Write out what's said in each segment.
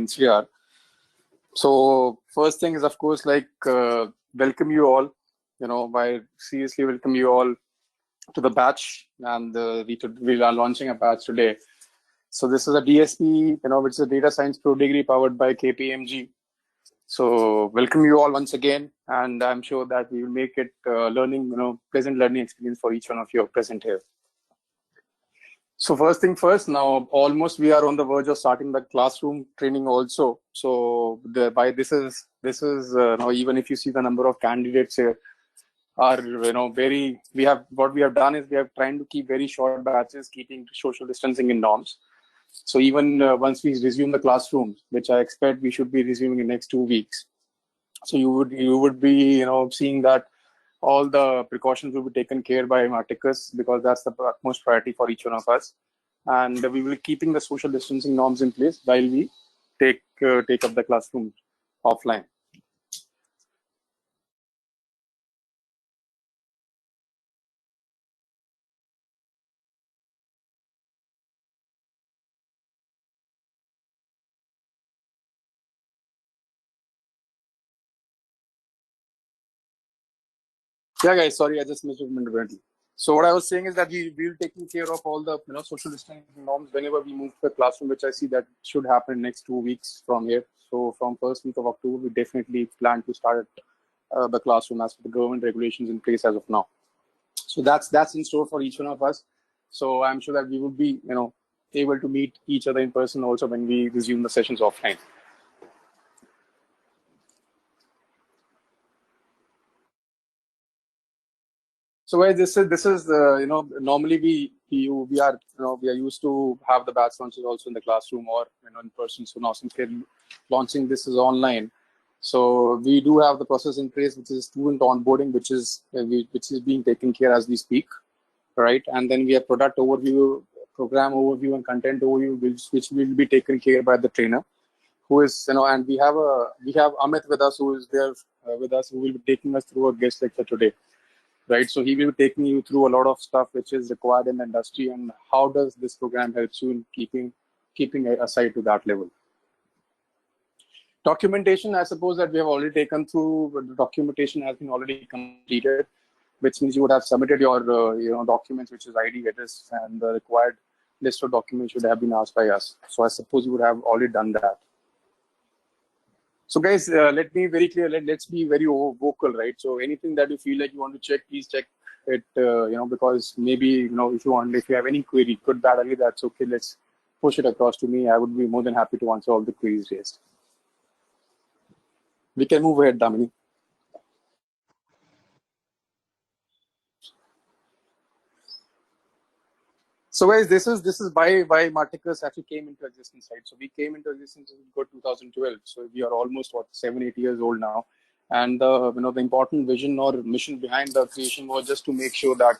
NCR. So first thing is, of course, welcome you all. I seriously welcome you all to the batch, and we are launching a batch today. So this is a DSP, which is a data science pro degree powered by KPMG. So welcome you all once again, and I'm sure that we will make it pleasant learning experience for each one of you present here. So first thing first, now almost we are on the verge of starting the classroom training also. So now even if you see the number of candidates here are what we have done is we have trying to keep very short batches, keeping social distancing in norms. So even once we resume the classrooms, which I expect we should be resuming in next 2 weeks, so you would be seeing that all the precautions will be taken care by Marticus, because that's the utmost priority for each one of us, and we will be keeping the social distancing norms in place while we take up the classroom offline. Yeah, guys, sorry, I just missed it momentarily. So what I was saying is that we will taking care of all the social distancing norms whenever we move to the classroom, which I see that should happen next 2 weeks from here. So from first week of October, we definitely plan to start the classroom as per the government regulations in place as of now. So that's in store for each one of us. So I'm sure that we will be able to meet each other in person also when we resume the sessions offline. So guys, this is normally we are used to have the batch launches also in the classroom or in person. So now since we're launching this is online, so we do have the process in place, which is student onboarding, which is being taken care as we speak, right? And then we have product overview, program overview, and content overview, which will be taken care by the trainer, who is and we have Amit with us, who is there with us, who will be taking us through a guest lecture today. Right, so he will be taking you through a lot of stuff which is required in the industry, and how does this program helps you in keeping aside to that level. Documentation, I suppose that we have already taken through, but the documentation has been already completed, which means you would have submitted your documents, which is ID, address, and the required list of documents should have been asked by us. So I suppose you would have already done that. So guys, let me very clear. Let's be very vocal, right? So anything that you feel like you want to check, please check it. Because maybe if you have any query, good, bad, ugly, that's okay. Let's push it across to me. I would be more than happy to answer all the queries raised. We can move ahead, Damini. So guys, this is why Marticus actually came into existence, right? So we came into existence in 2012. So we are almost 7-8 years old now, and the important vision or mission behind the creation was just to make sure that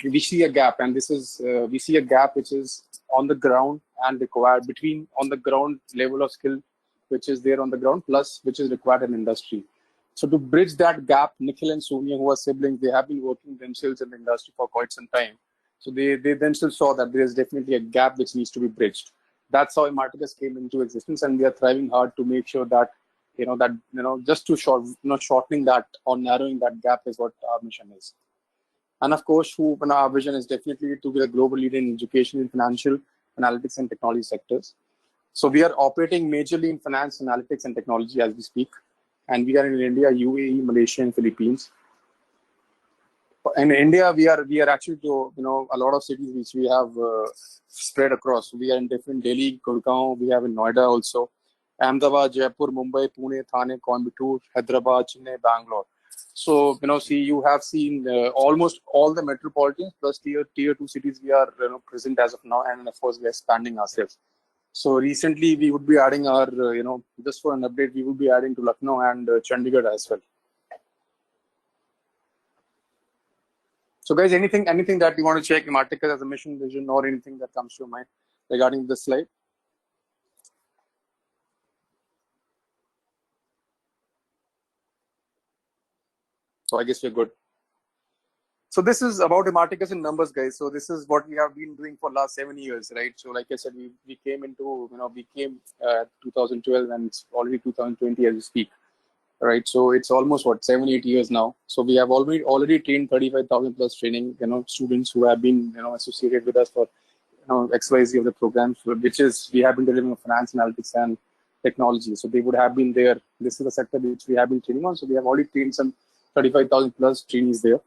we see a gap, and we see a gap which is on the ground and required between on the ground level of skill, which is there on the ground, plus which is required in industry. So to bridge that gap, Nikhil and Sonia, who are siblings, they have been working themselves in the industry for quite some time. So they themselves saw that there is definitely a gap which needs to be bridged. That's how Marticus came into existence, and we are thriving hard to make sure that just to shortening that or narrowing that gap is what our mission is. And of course, our vision is definitely to be a global leader in education, in financial, analytics, and technology sectors. So we are operating majorly in finance, analytics, and technology as we speak, and we are in India, UAE, Malaysia, and Philippines. In India, we are actually to a lot of cities which we have spread across. We are in different Delhi, Gurgaon. We have in Noida also, Ahmedabad, Jaipur, Mumbai, Pune, Thane, Coimbatore, Hyderabad, Chennai, Bangalore. So you have seen almost all the metropolitans plus tier 2 cities we are present as of now, and of course we are expanding ourselves. So recently we would be adding our just for an update, we would be adding to Lucknow and Chandigarh as well. So guys, anything that you want to check Marticus as a mission, vision, or anything that comes to your mind regarding this slide? So I guess we're good. So this is about Emarticus in numbers, guys. So this is what we have been doing for last 7 years, right? So like I said, we came into, we came 2012 and it's already 2020 as we speak, right? So it's almost what 7-8 years now. So we have already trained 35,000 plus training, students who have been, associated with us for, XYZ of the programs, which is we have been delivering finance analytics and technology. So they would have been there. This is the sector which we have been training on. So we have already trained some 35,000 plus trainees there.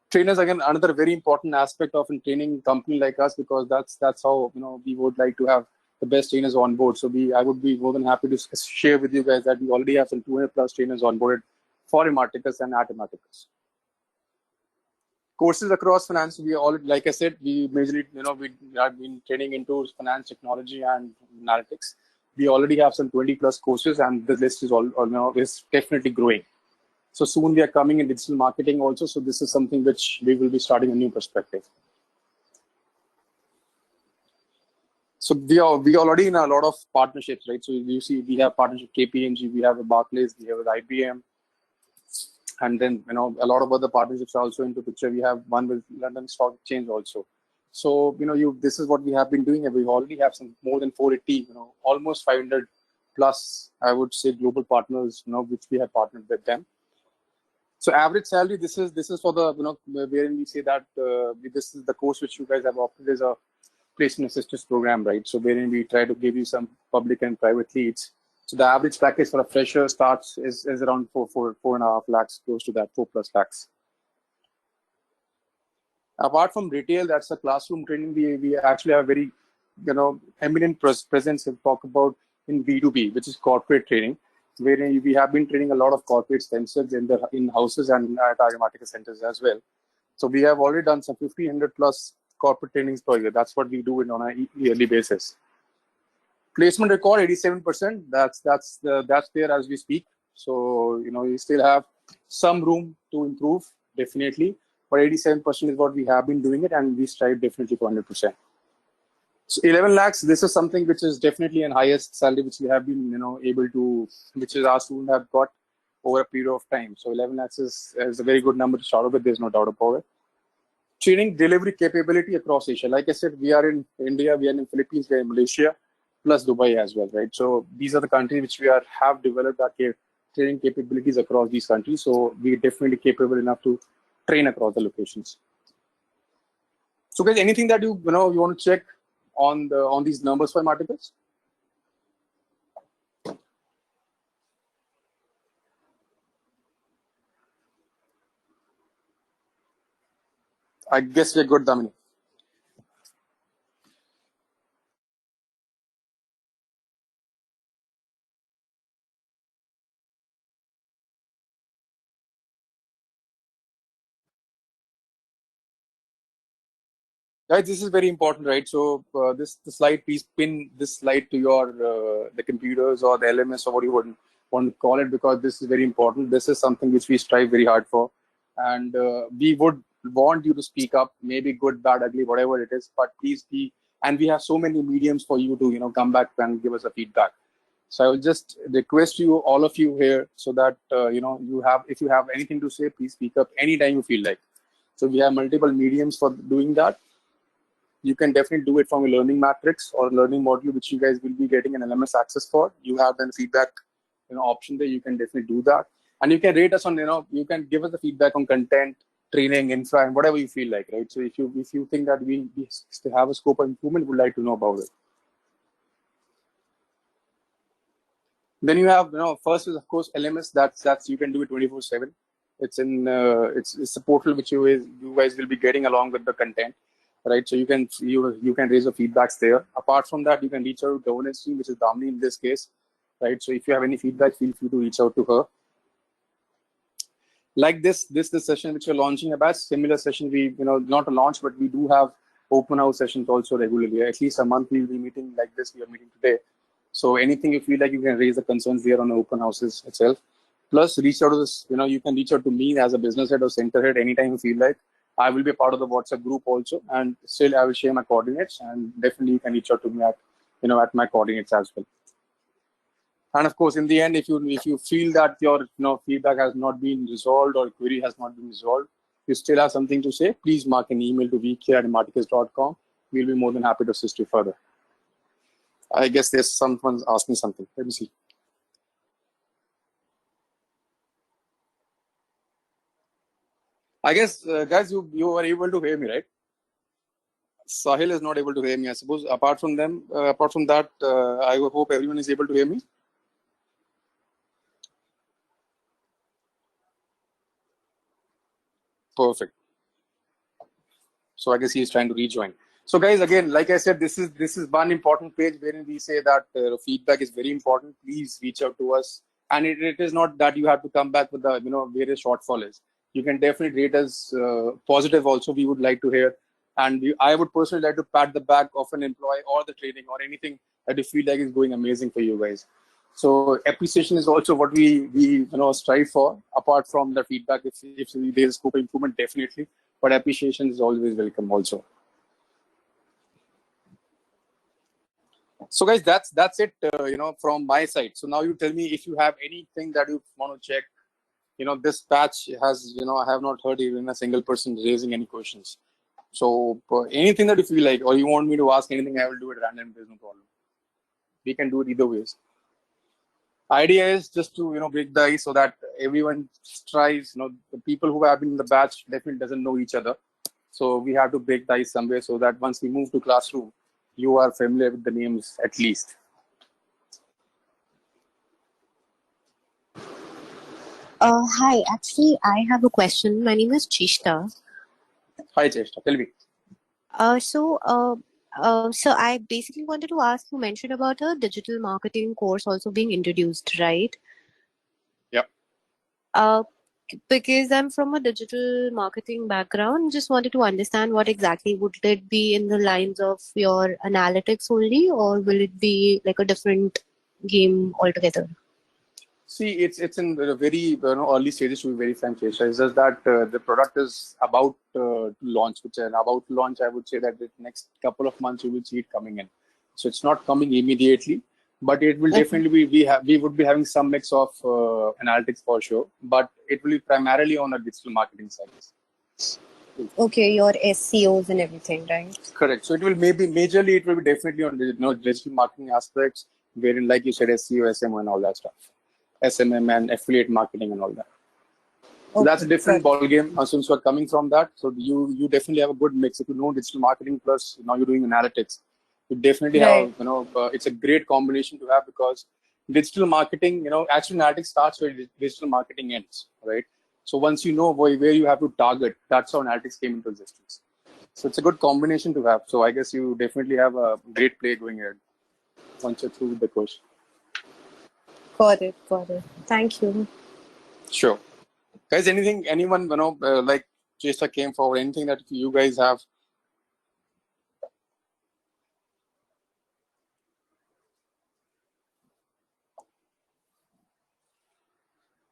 Trainers, again, another very important aspect of a training company like us, because that's how we would like to have the best trainers on board. So I would be more than happy to share with you guys that we already have some 200 plus trainers on board for Emarticus and at Emarticus. Courses across finance, we all, like I said, we majorly we have been training into finance, technology, and analytics. We already have some 20 plus courses, and the list is is definitely growing. So soon we are coming in digital marketing also. So this is something which we will be starting a new perspective. So we are already in a lot of partnerships, right? So you see, we have partnership KPMG, we have a Barclays, we have with IBM, and then a lot of other partnerships are also into picture. We have one with London Stock Exchange also. So this is what we have been doing, and we already have some more than 480, almost 500 plus, I would say, global partners, which we have partnered with them. So average salary, this is for the wherein we say that this is the course which you guys have opted as a placement assistance program, right? So wherein we try to give you some public and private leads. So the average package for a fresher starts is around 4.5 lakhs, close to that, 4+ lakhs. Apart from retail, that's a classroom training. We actually have very eminent presence and talk about in B2B, which is corporate training, where we have been training a lot of corporates themselves in houses and at our Emarticus centers as well. So we have already done some 1,500 plus corporate trainings per year. That's what we do it on a yearly basis. Placement record 87%. That's there as we speak. So we still have some room to improve, definitely. But 87% is what we have been doing it, and we strive definitely for 100%. So 11 lakhs, this is something which is definitely an highest salary which we have been, able to, which is our students have got over a period of time. So 11 lakhs is a very good number to start with. There's no doubt about it. Training delivery capability across Asia. Like I said, we are in India, we are in Philippines, we are in Malaysia, plus Dubai as well, right? So these are the countries which we have developed our training capabilities across these countries. So we're definitely capable enough to train across the locations. So guys, anything that you want to check on these numbers for Emarticus? I guess we're good, Damini. Guys, this is very important, right? So the slide, please pin this slide to your the computers or the LMS or what you would want to call it, because this is very important. This is something which we strive very hard for, and we would want you to speak up, maybe good, bad, ugly, whatever it is. But please be, and we have so many mediums for you to come back and give us a feedback. So I will just request you, all of you here, so that if you have anything to say, please speak up anytime you feel like. So we have multiple mediums for doing that. You can definitely do it from a learning matrix or learning module, which you guys will be getting an LMS access for. You have then feedback option there. You can definitely do that, and you can rate us on you can give us the feedback on content, training, infra, and whatever you feel like, right? So if you think that we still have a scope of improvement, would like to know about it. Then you have first is of course LMS. That's you can do it 24/7. It's in it's a portal which you guys will be getting along with the content, right? So you can raise your feedbacks there. Apart from that, you can reach out to governance team, which is Damini in this case, right? So if you have any feedback, feel free to reach out to her. Like this session which we're launching about, similar session, we not a launch, but we do have open house sessions also regularly. At least a month we'll be meeting like this. We are meeting today. So anything you feel like, you can raise the concerns there on the open houses itself. Plus, reach out to this. You can reach out to me as a business head or center head anytime you feel like. I will be a part of the WhatsApp group also, and still I will share my coordinates. And definitely you can reach out to me at my coordinates as well. And of course, in the end, if you feel that your feedback has not been resolved or query has not been resolved, you still have something to say, please mark an email to vk@marticus.com. We'll be more than happy to assist you further. I guess there's someone asking something. Let me see. I guess, guys, you were able to hear me, right? Sahil is not able to hear me. I suppose apart from that, I hope everyone is able to hear me. Perfect. So I guess he is trying to rejoin. So guys, again, like I said, this is one important page wherein we say that feedback is very important. Please reach out to us, and it is not that you have to come back with the various shortfalls. You can definitely rate us positive. Also, we would like to hear, and I would personally like to pat the back of an employee or the training or anything that you feel like is going amazing for you guys. So appreciation is also what we strive for. Apart from the feedback, if there is scope of improvement, definitely. But appreciation is always welcome also. So guys, that's it. From my side. So now you tell me if you have anything that you want to check. This batch has I have not heard even a single person raising any questions. So anything that you feel like, or you want me to ask anything, I will do it random. There's no problem. We can do it either ways. Idea is just to break the ice so that everyone tries. The people who have been in the batch definitely doesn't know each other. So we have to break the ice somewhere so that once we move to classroom, you are familiar with the names at least. Hi, actually, I have a question. My name is Chishta. Hi, Cheshta. Tell me. So I basically wanted to ask, you mentioned about a digital marketing course also being introduced, right? Yep. Because I'm from a digital marketing background, just wanted to understand what exactly would it be in the lines of your analytics only, or will it be like a different game altogether? See, it's in the very early stages, to be very frank, Cheshta. It's just that the product is about to launch, I would say that the next couple of months you will see it coming in. So it's not coming immediately, but it will definitely be. We would be having some mix of analytics for sure, but it will be primarily on the digital marketing side. Okay, your SEOs and everything, right? Correct. So it will majorly it will be definitely on digital marketing aspects, wherein like you said, SEO, SMO, and all that stuff, SMM and affiliate marketing and all that. So that's a different ball game. Since you're coming from that, so you definitely have a good mix. If you know digital marketing plus now you're doing analytics, you definitely have it's a great combination to have, because digital marketing, actually analytics starts where digital marketing ends, right? So once you know where you have to target, that's how analytics came into existence. So it's a good combination to have. So I guess you definitely have a great play going ahead once you're through with the course. Got it. Thank you. Sure. Guys, anyone, like Chester came forward, anything that you guys have?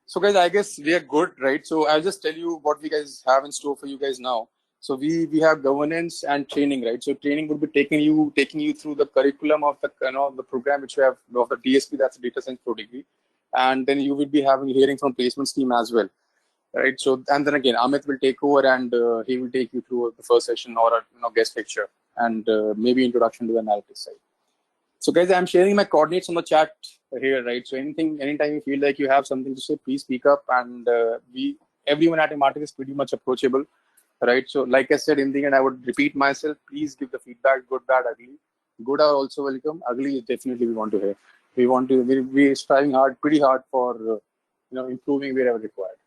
So guys, I guess we are good, right? So I'll just tell you what we guys have in store for you guys now. So we have governance and training, right? So training would be taking you through the curriculum of the program which you have of the DSP, that's a data science pro degree, and then you will be hearing from placements team as well, right? So and then again, Amit will take over and he will take you through the first session or a guest lecture and maybe introduction to the analytics side. So guys, I'm sharing my coordinates on the chat here, right? So anytime you feel like you have something to say, please speak up. And everyone at Imartic is pretty much approachable, right? So like I said, in the end, I would repeat myself, please give the feedback, good, bad, ugly. Good are also welcome. Ugly is definitely we want to hear. We're striving pretty hard for, improving wherever required.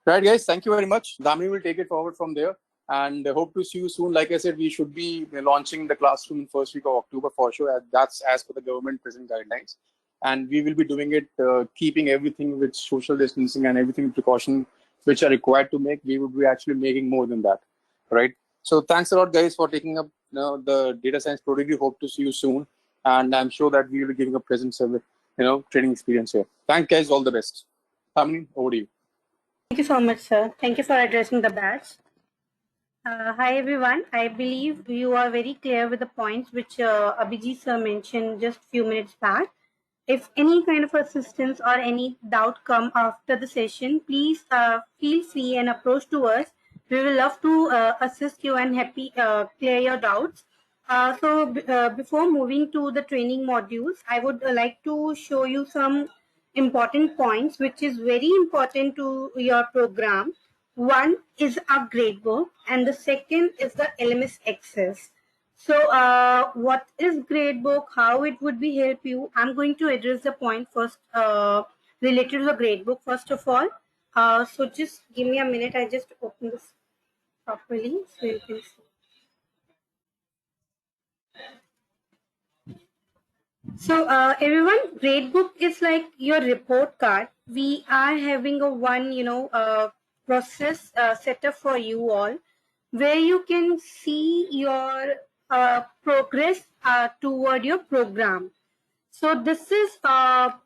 Right, guys, thank you very much. Damini will take it forward from there. And hope to see you soon. Like I said, we should be launching the classroom in first week of October for sure. That's as per the government present guidelines. And we will be doing it, keeping everything with social distancing and everything precaution which are required to make. We would be actually making more than that, right? So thanks a lot, guys, for taking up the data science pro degree. Hope to see you soon. And I'm sure that we will be giving a present service, training experience here. Thank guys, all the best. Damini, over to you. Thank you so much, sir. Thank you for addressing the batch. Hi, everyone. I believe you are very clear with the points which Abhijit sir mentioned just a few minutes back. If any kind of assistance or any doubt come after the session, please feel free and approach to us. We will love to assist you and clear your doubts. Before moving to the training modules, I would like to show you some important points which is very important to your program. One is a gradebook and the second is the LMS Access. So what is gradebook, how it would be help you? I'm going to address the point first related to the gradebook first of all. So just give me a minute, I just open this properly so you can see. So everyone, gradebook is like your report card. We are having a one, process set up for you all, where you can see your progress toward your program. So this is our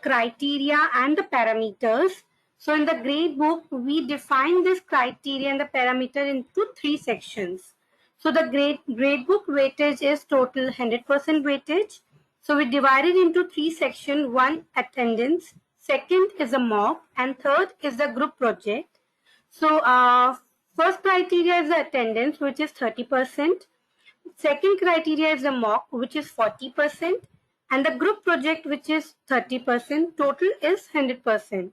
criteria and the parameters. So in the gradebook, we define this criteria and the parameter into 3 sections. So the gradebook weightage is total 100% weightage. So we divide it into 3 sections. One, attendance. Second is a mock. And third is the group project. So first criteria is the attendance, which is 30%. Second criteria is the mock, which is 40%. And the group project, which is 30%. Total is 100%.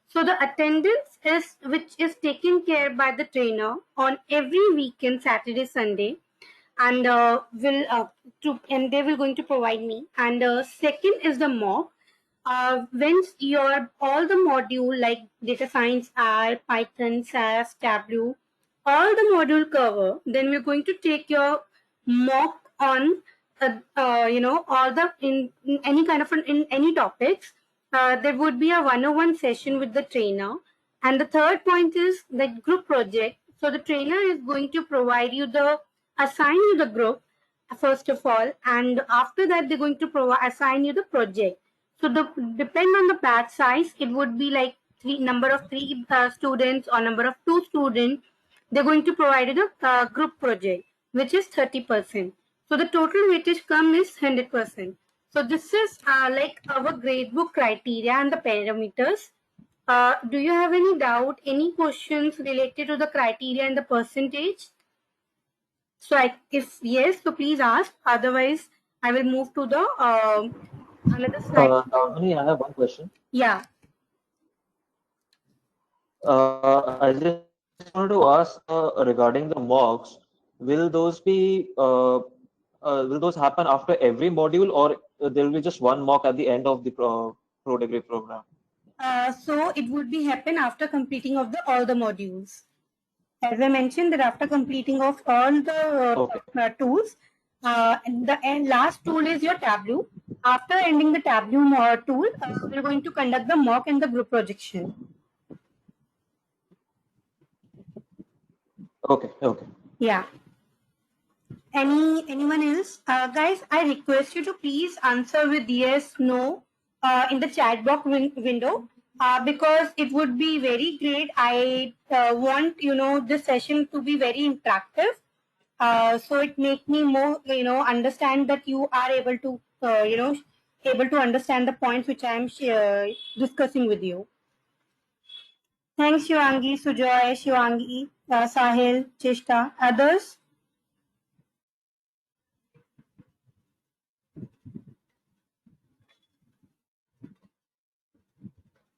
So the attendance is which is taken care by the trainer on every weekend, Saturday, Sunday, and they will going to provide me. And second is the mock. When your all the module like data science, R, Python, SAS, Tableau, all the module cover, then we're going to take your mock on all the in any kind of in any topics. There would be a 101 session with the trainer. And the third point is the group project. So the trainer is going to provide you assign you the group first of all, and after that they're going to assign you the project. So depend on the batch size, it would be like number of 3 students or number of 2 students. They're going to provide you the group project, which is 30%. So the total weightage come is 100%. So this is like our gradebook criteria and the parameters. Do you have any doubt, any questions related to the criteria and the percentage? So if yes, so please ask. Otherwise, I will move to the another slide. Only I have one question. Yeah. I just wanted to ask regarding the mocks. Will those happen after every module, or there will be just one mock at the end of the pro degree program? So it would be happen after completing of all the modules. As I mentioned, that after completing of all the tools, the last tool is your Tableau. After ending the Tableau tool, we're going to conduct the mock and the group projection. Okay. Yeah. Anyone else? Guys, I request you to please answer with yes, no in the chat box window. Because it would be very great. I want this session to be very interactive, so it makes me more understand that you are able to able to understand the points which I am discussing with you. Thanks, Shivangi, Sujoy, Shivangi, Sahil, Cheshta. Others?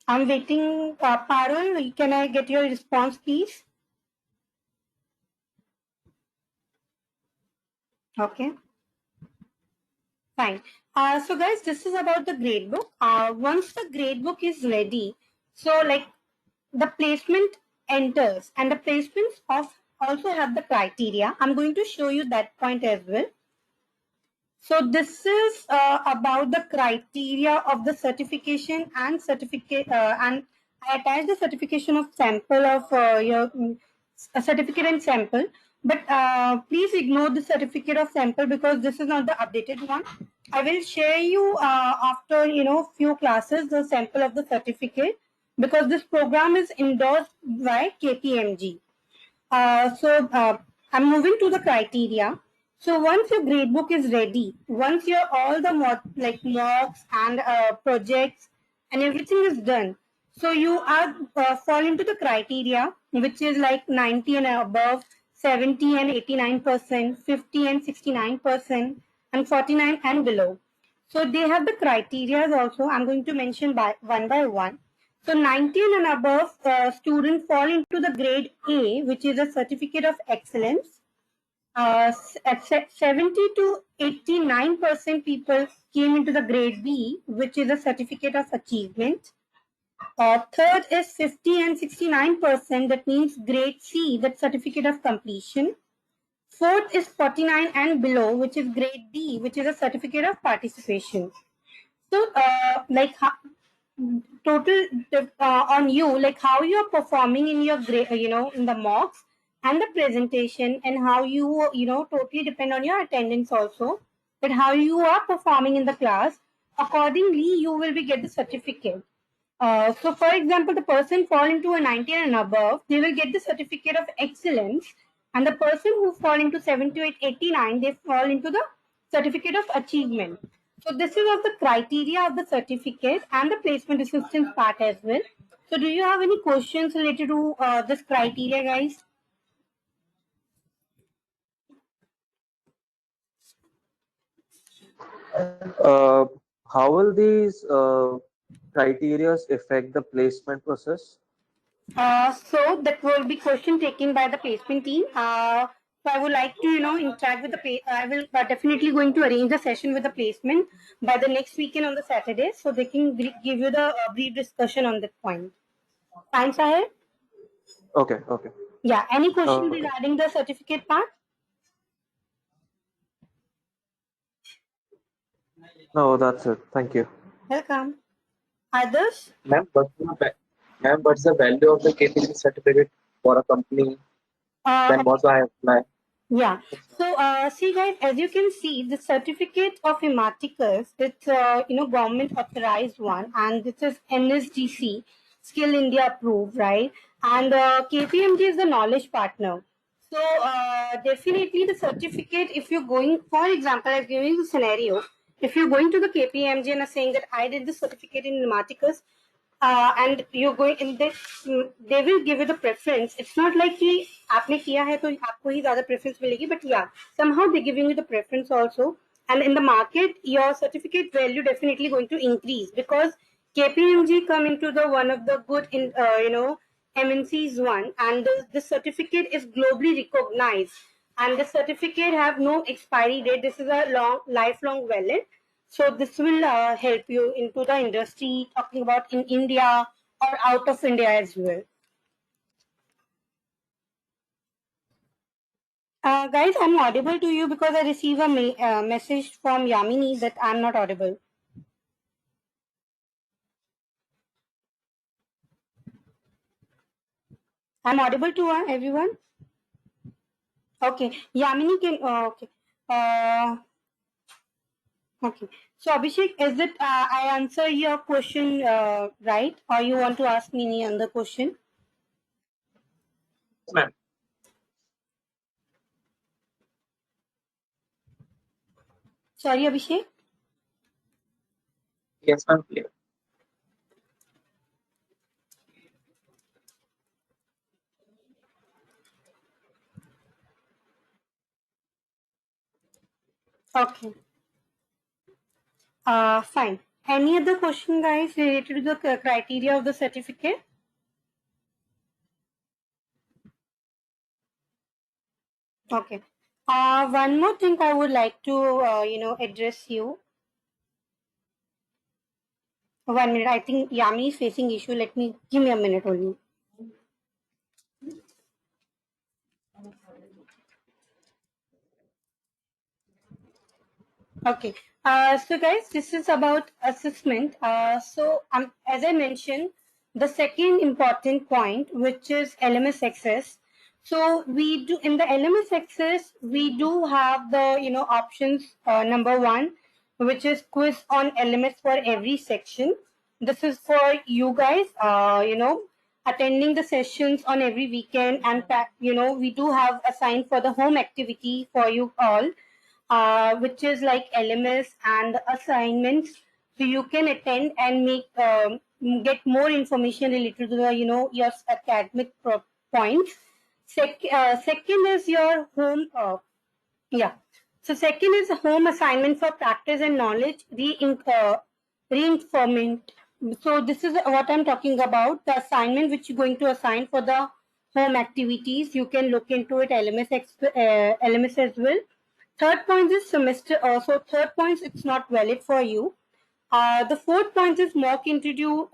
I'm waiting. Parul, can I get your response, please? Okay. Fine. So guys, this is about the gradebook. Once the gradebook is ready, so like the placement enters and the placements also have the criteria. I'm going to show you that point as well. So this is about the criteria of the certification and certificate, and I attach the certification of sample of your certificate and sample. But please ignore the certificate of sample because this is not the updated one. I will share you after few classes the sample of the certificate because this program is endorsed by KPMG. I'm moving to the criteria. So once your gradebook is ready, once your all the mocks and projects and everything is done, so you are fall into the criteria which is like 90 and above, 70 and 89%, 50 and 69%, and 49 and below. So they have the criteria also. I'm going to mention by one. So 19 and above students fall into the grade A, which is a certificate of excellence. At 70 to 89% people came into the grade B, which is a certificate of achievement. Third is 50 and 69%, that means grade C, that certificate of completion. Fourth is 49 and below, which is grade D, which is a certificate of participation. So, total on you, like how you are performing in your grade, in the mocks and the presentation, and how you, totally depend on your attendance also. But how you are performing in the class, accordingly, you will be get the certificate. So, for example, the person fall into a 90 and above, they will get the certificate of excellence, and the person who fall into 78, 89, they fall into the certificate of achievement. So, this is of the criteria of the certificate and the placement assistance part as well. So, do you have any questions related to this criteria, guys? Uh, how will these criteria affect the placement process? So that will be question taken by the placement team. So I would like to, interact with the I will definitely going to arrange the session with the placement by the next weekend on the Saturday, so they can give you the brief discussion on that point. Fine, Sahib? Okay, okay. Yeah. Any question Okay. regarding the certificate part? No, that's it. Thank you. Welcome. Others? Ma'am, what's the value of the KPMG certificate for a company? Uh, Then what do I apply? Yeah. So, see, guys, as you can see, the certificate of Hematicus, it's government authorized one, and this is NSDC, Skill India approved, right? And KPMG is the knowledge partner. So, definitely the certificate, if you're going, for example, I've given you the scenario. If you're going to the KPMG and are saying that I did the certificate in Hematicus, and you're going in this, they will give you the preference. It's not like कि आपने किया है तो आपको ही ज़्यादा preference मिलेगी, but yeah, somehow they're giving you the preference also. And in the market, your certificate value definitely going to increase because KPMG come into the one of the good in MNCs one, and the certificate is globally recognized, and the certificate have no expiry date. This is a lifelong valid. So this will help you into the industry, talking about in India or out of India as well. Guys, I'm audible to you because I receive a message from Yamini that I'm not audible. I'm audible to everyone? Okay. Yamini can, okay. Okay. So Abhishek, is it I answer your question right, or you want to ask me any other question? Yes, ma'am. Sorry, Abhishek. Yes, ma'am. Clear. Okay. Fine. Any other question, guys, related to the criteria of the certificate? Okay. One more thing I would like to, address you. 1 minute. I think Yami is facing issue. Give me a minute only. Okay. So guys, this is about assessment. As I mentioned, the second important point, which is LMS access. So we do in the LMS access, we do have the options. Number one, which is quiz on LMS for every section. This is for you guys. Attending the sessions on every weekend, and we do have assigned for the home activity for you all. which is like LMS and assignments. So you can attend and get more information related to the your academic points. Second is your home. Yeah. So second is a home assignment for practice and knowledge reinforcement. So this is what I'm talking about. The assignment which you're going to assign for the home activities. You can look into it LMS as well. Third point is semester. So third point it's not valid for you. The fourth point is mock interview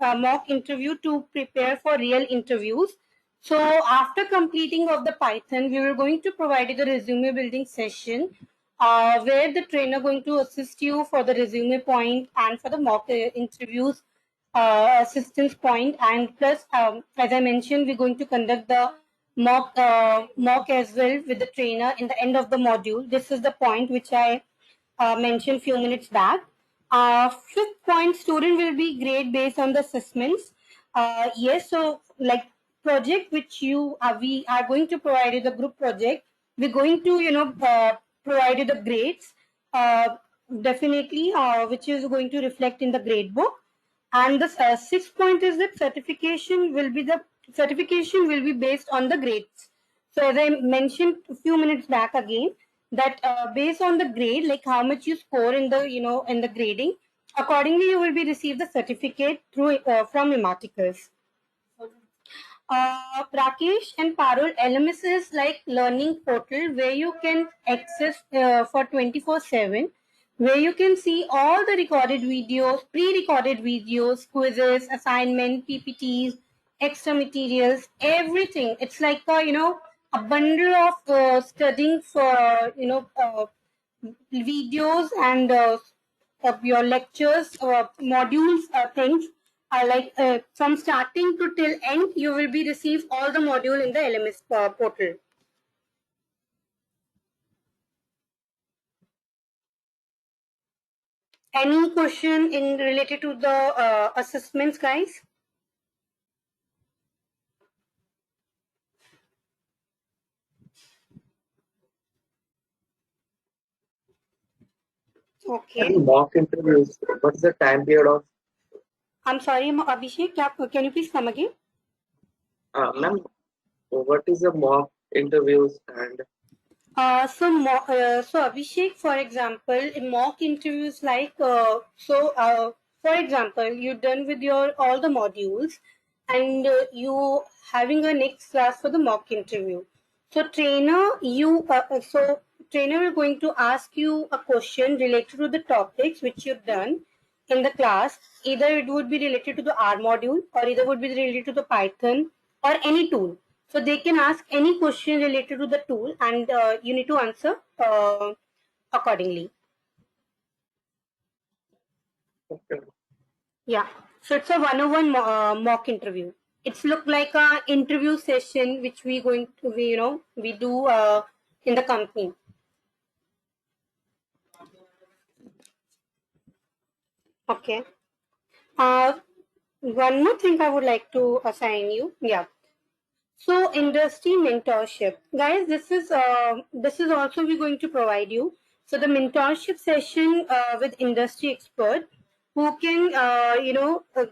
to prepare for real interviews. So after completing of the Python, we were going to provide you the resume building session, where the trainer going to assist you for the resume point and for the mock interviews assistance point. And plus, as I mentioned, we're going to conduct the mock as well with the trainer in the end of the module. This is the point which I mentioned few minutes back. Fifth point, student will be grade based on the assessments. Yes, so like project which we are going to provide you the group project. We're going to provide you the grades definitely, which is going to reflect in the grade book. And the sixth point is that certification will be based on the grades. So as I mentioned a few minutes back again, that based on the grade, like how much you score in the in the grading, accordingly you will be receive the certificate through from Ematicus. Rakesh and Parul, LMS is like learning portal where you can access for 24/7, where you can see all the recorded videos, pre-recorded videos, quizzes, assignment, PPTs, extra materials, everything. It's like a a bundle of studying for videos and of your lectures, modules, things are like from starting to till end, you will be receive all the module in the LMS portal. Any question in related to the assessments, guys? Okay. And mock interviews, what's the time period of, I'm sorry, Abhishek, can you please come again? ma'am, what is the mock interviews and So Abhishek, for example, in mock interviews like for example, you're done with your all the modules, and you having a next class for the mock interview. So trainer is going to ask you a question related to the topics which you've done in the class. Either it would be related to the R module, or either would be related to the Python or any tool. So they can ask any question related to the tool, and you need to answer accordingly. okay. Yeah. So it's a 101 mock interview. It's look like a interview session which we do in the company. Okay. One more thing I would like to assign you. Yeah. So industry mentorship, guys. This is also we're going to provide you. So the mentorship session with industry expert who can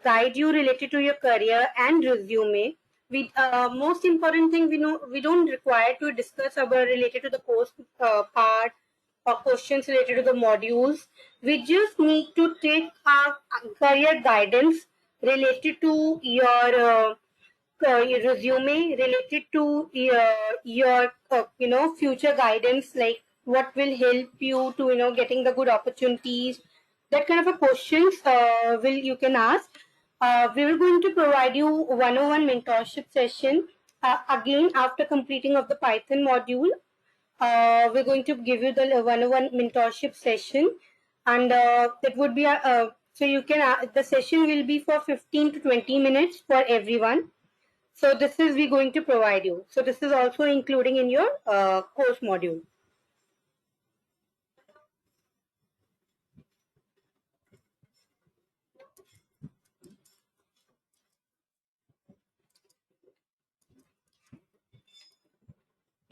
guide you related to your career and resume. We most important thing, we don't require to discuss about related to the course part or questions related to the modules. We just need to take our career guidance related to your resume, related to your future guidance, like what will help you to getting the good opportunities. That kind of a questions will you can ask. We will going to provide you 101 mentorship session again after completing of the Python module. We're going to give you the 101 mentorship session, and that would be so you can the session will be for 15 to 20 minutes for everyone. So this is we going to provide you. So this is also including in your course module.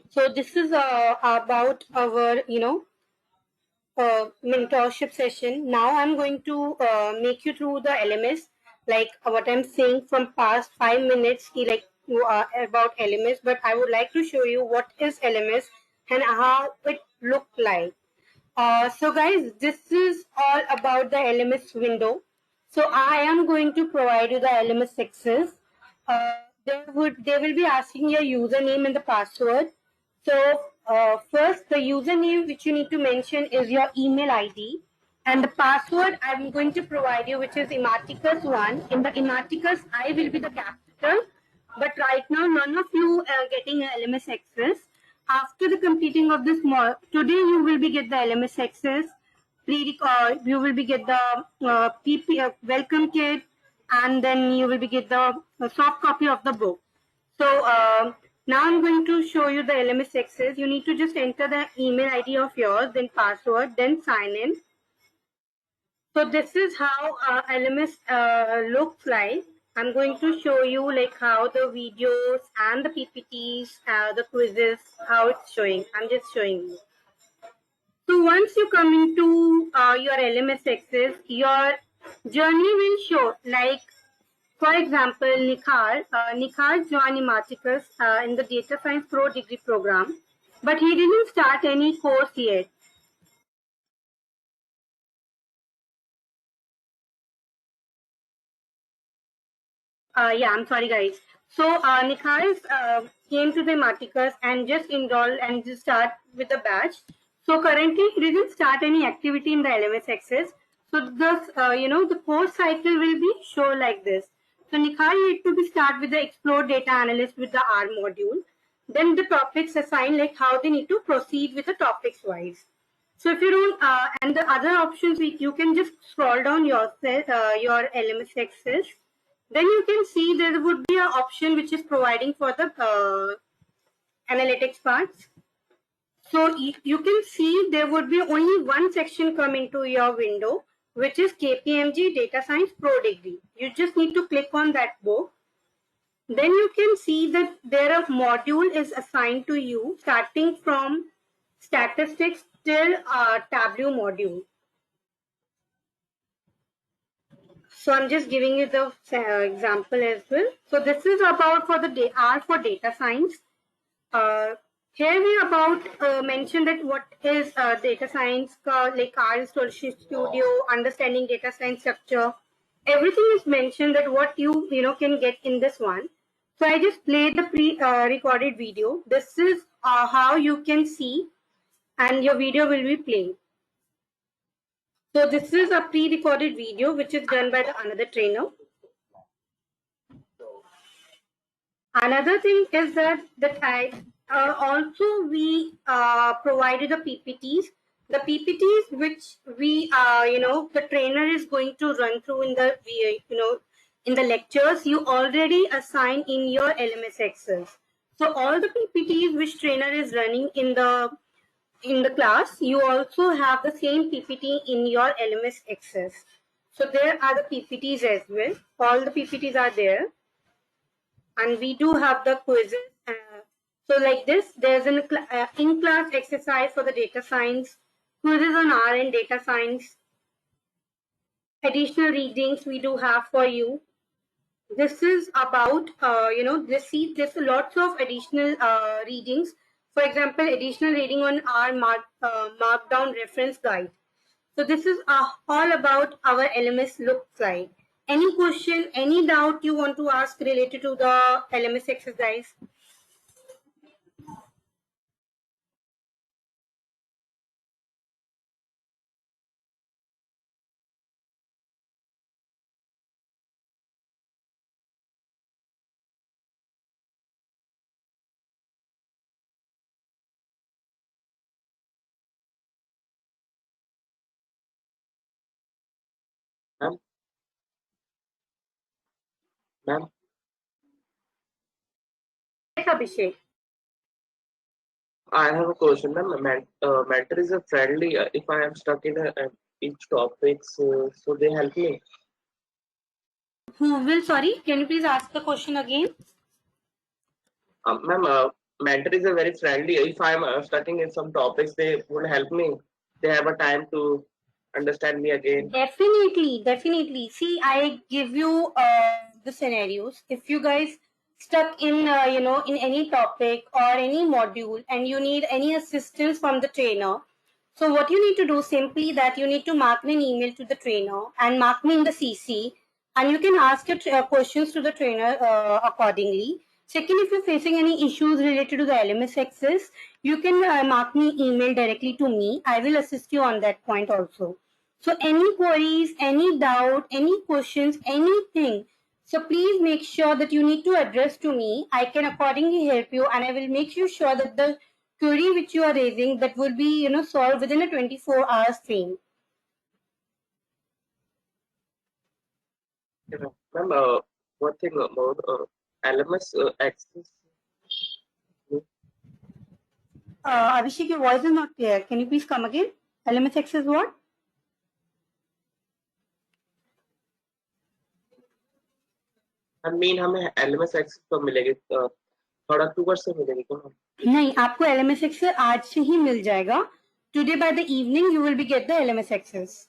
So this is about our mentorship session. Now I'm going to make you through the LMS, like what I'm saying from past 5 minutes, like about LMS. But I would like to show you what is LMS and how it looked like. So guys, this is all about the LMS window. So I am going to provide you the LMS access. They will be asking your username and the password. So first, the username which you need to mention is your email ID, and the password I'm going to provide you, which is Ematicus1. In the Ematicus, I will be the capital, but right now none of you are getting a LMS access. After the completing of this today you will be get the LMS access. You will be get the PP welcome kit, and then you will be get the soft copy of the book. So now I'm going to show you the LMS access. You need to just enter the email ID of yours, then password, then sign in. So this is how LMS looks like. I'm going to show you like how the videos and the PPTs, the quizzes, how it's showing. I'm just showing you. So once you come into your LMS access, your journey will show like, for example, Nikhar joined Ematicus in the Data Science Pro degree program, but he didn't start any course yet. Yeah, I'm sorry, guys. So Nikhar came to the Ematicus and just enrolled and just start with the batch. So currently, he didn't start any activity in the LMS access. So this, the course cycle will be show like this. So Nikhar need to be start with the Explore Data Analyst with the R module. Then the topics assigned, like how they need to proceed with the topics wise. So if you don't, and the other options, you can just scroll down yourself, your LMS access. Then you can see there would be an option which is providing for the analytics parts. So you can see there would be only one section come into your window, which is KPMG Data Science Pro Degree. You just need to click on that book. Then you can see that there a module is assigned to you starting from statistics till Tableau module. So I'm just giving you the example as well. So this is about for the R for data science. Here we about mention that what is data science, like R Installation Studio, understanding data science structure. Everything is mentioned that what you can get in this one. So I just played the pre-recorded video. This is how you can see, and your video will be playing. So this is a pre-recorded video which is done by another trainer. Another thing is that also we provided the PPTs. The PPTs which we the trainer is going to run through in the in the lectures, you already assign in your LMS access. So all the PPTs which trainer is running in the class, you also have the same PPT in your LMS access. So there are the PPTs as well. All the PPTs are there. And we do have the quizzes. So like this, there's an in-class exercise for the data science, quizzes on R and data science, additional readings we do have for you. This is about, there's lots of additional readings. For example, additional reading on our markdown reference guide. So this is all about our LMS looks like. Any question, any doubt you want to ask related to the LMS exercise? Ma'am, ma'am, Yes, Abhishek. I have a question, ma'am. Mentor is a friendly. If I am stuck in each topic, so they help me. Who will, sorry, can you please ask the question again? Ma'am, mentor is a very friendly. If I am stuck in some topics, they would help me. they have a time to understand me again. Definitely. See, I give you the scenarios. If you guys stuck in, in any topic or any module and you need any assistance from the trainer, so what you need to do simply that you need to mark me an email to the trainer and mark me in the CC, and you can ask your questions to the trainer accordingly. Second, if you're facing any issues related to the LMS access, you can mark me email directly to me. I will assist you on that point also. So any queries, any doubt, any questions, anything. So please make sure that you need to address to me. I can accordingly help you, and I will make you sure that the query which you are raising that will be solved within a 24 hours frame. Ma'am, one thing about LMS access. Abhishek, your voice is not clear. Can you please come again? LMS access what? I mean हमें LMS access कब मिलेगी? Third October से मिलेगी क्या? नहीं, आपको LMS access आज से ही मिल जाएगा. Today by the evening you will be get the LMS access.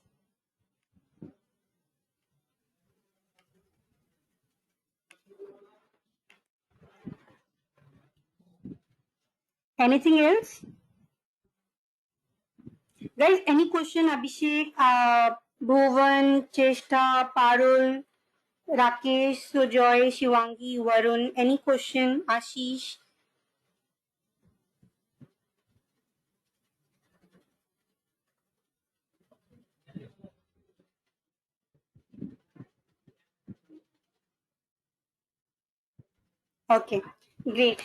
Anything else? Guys, any question? Abhishek, Bhuvan, Cheshta, Parul, Rakesh, Sujoy, Shivangi, Varun, any question? Ashish? Okay, great.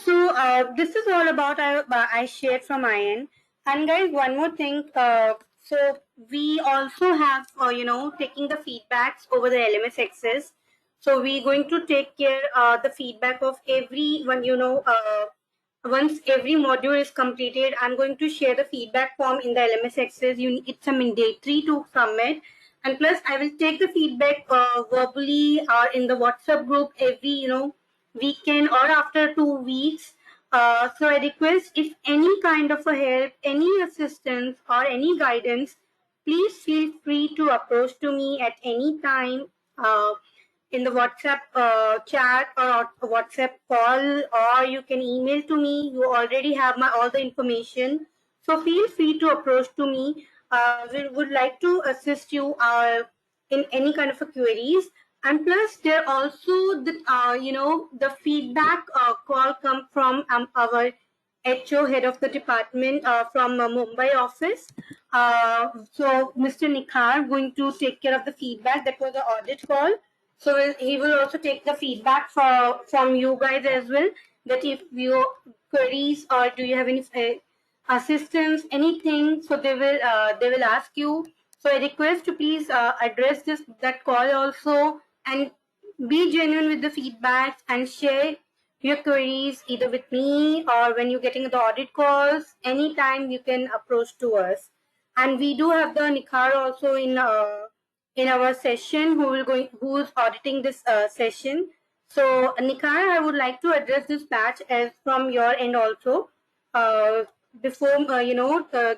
So this is all about I shared from my end. And guys, one more thing. So we also have, taking the feedbacks over the LMS access. So we're going to take care the feedback of everyone, once every module is completed, I'm going to share the feedback form in the LMS access. It's a mandatory to submit. And plus, I will take the feedback verbally or in the WhatsApp group every, weekend or after 2 weeks. So I request if any kind of a help, any assistance or any guidance, please feel free to approach to me at any time. In the WhatsApp chat or WhatsApp call, or you can email to me. You already have my all the information, so feel free to approach to me. We would like to assist you in any kind of a queries. And plus, there also the feedback call come from our HO, head of the department from Mumbai office. So Mr. Nikhar going to take care of the feedback. That was the audit call. So he will also take the feedback from you guys as well. That if you queries or do you have any assistance, anything, so they will ask you. So I request to please address that call also and be genuine with the feedbacks and share your queries either with me or when you're getting the audit calls. Anytime you can approach to us. And we do have the Nikhar also in our session who's auditing this session. So Nikhar, I would like to address this batch as from your end also before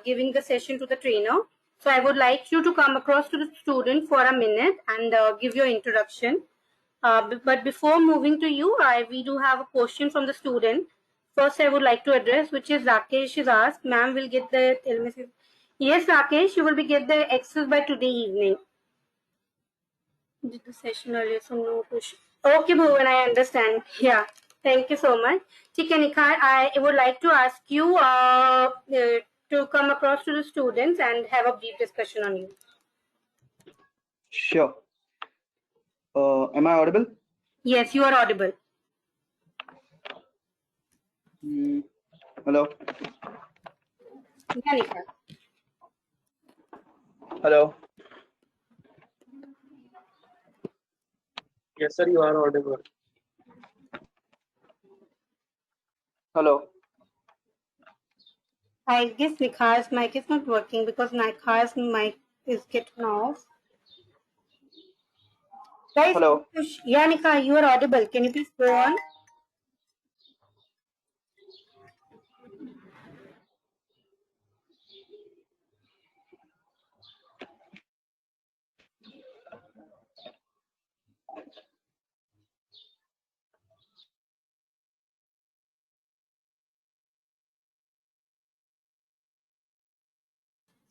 giving the session to the trainer. So I would like you to come across to the student for a minute and give your introduction. But before moving to you, we do have a question from the student. First, I would like to address, which is Rakesh is asked, ma'am will get the LMS. Yes, Rakesh, you will be get the access by today evening. Did the session earlier, so no question. Okay, Bhuvan, I understand. Yeah, thank you so much. Okay, Nikhar, I would like to ask you to come across to the students and have a brief discussion on you. Sure. Am I audible? Yes, you are audible. Hello. Yeah, Nikhar. Hello. Yes, sir, you are audible. Hello. I guess Nikhar's mic is not working because Nikhar's mic is getting off. Guys, Hello. yeah, Nikhar, you are audible. Can you please go on?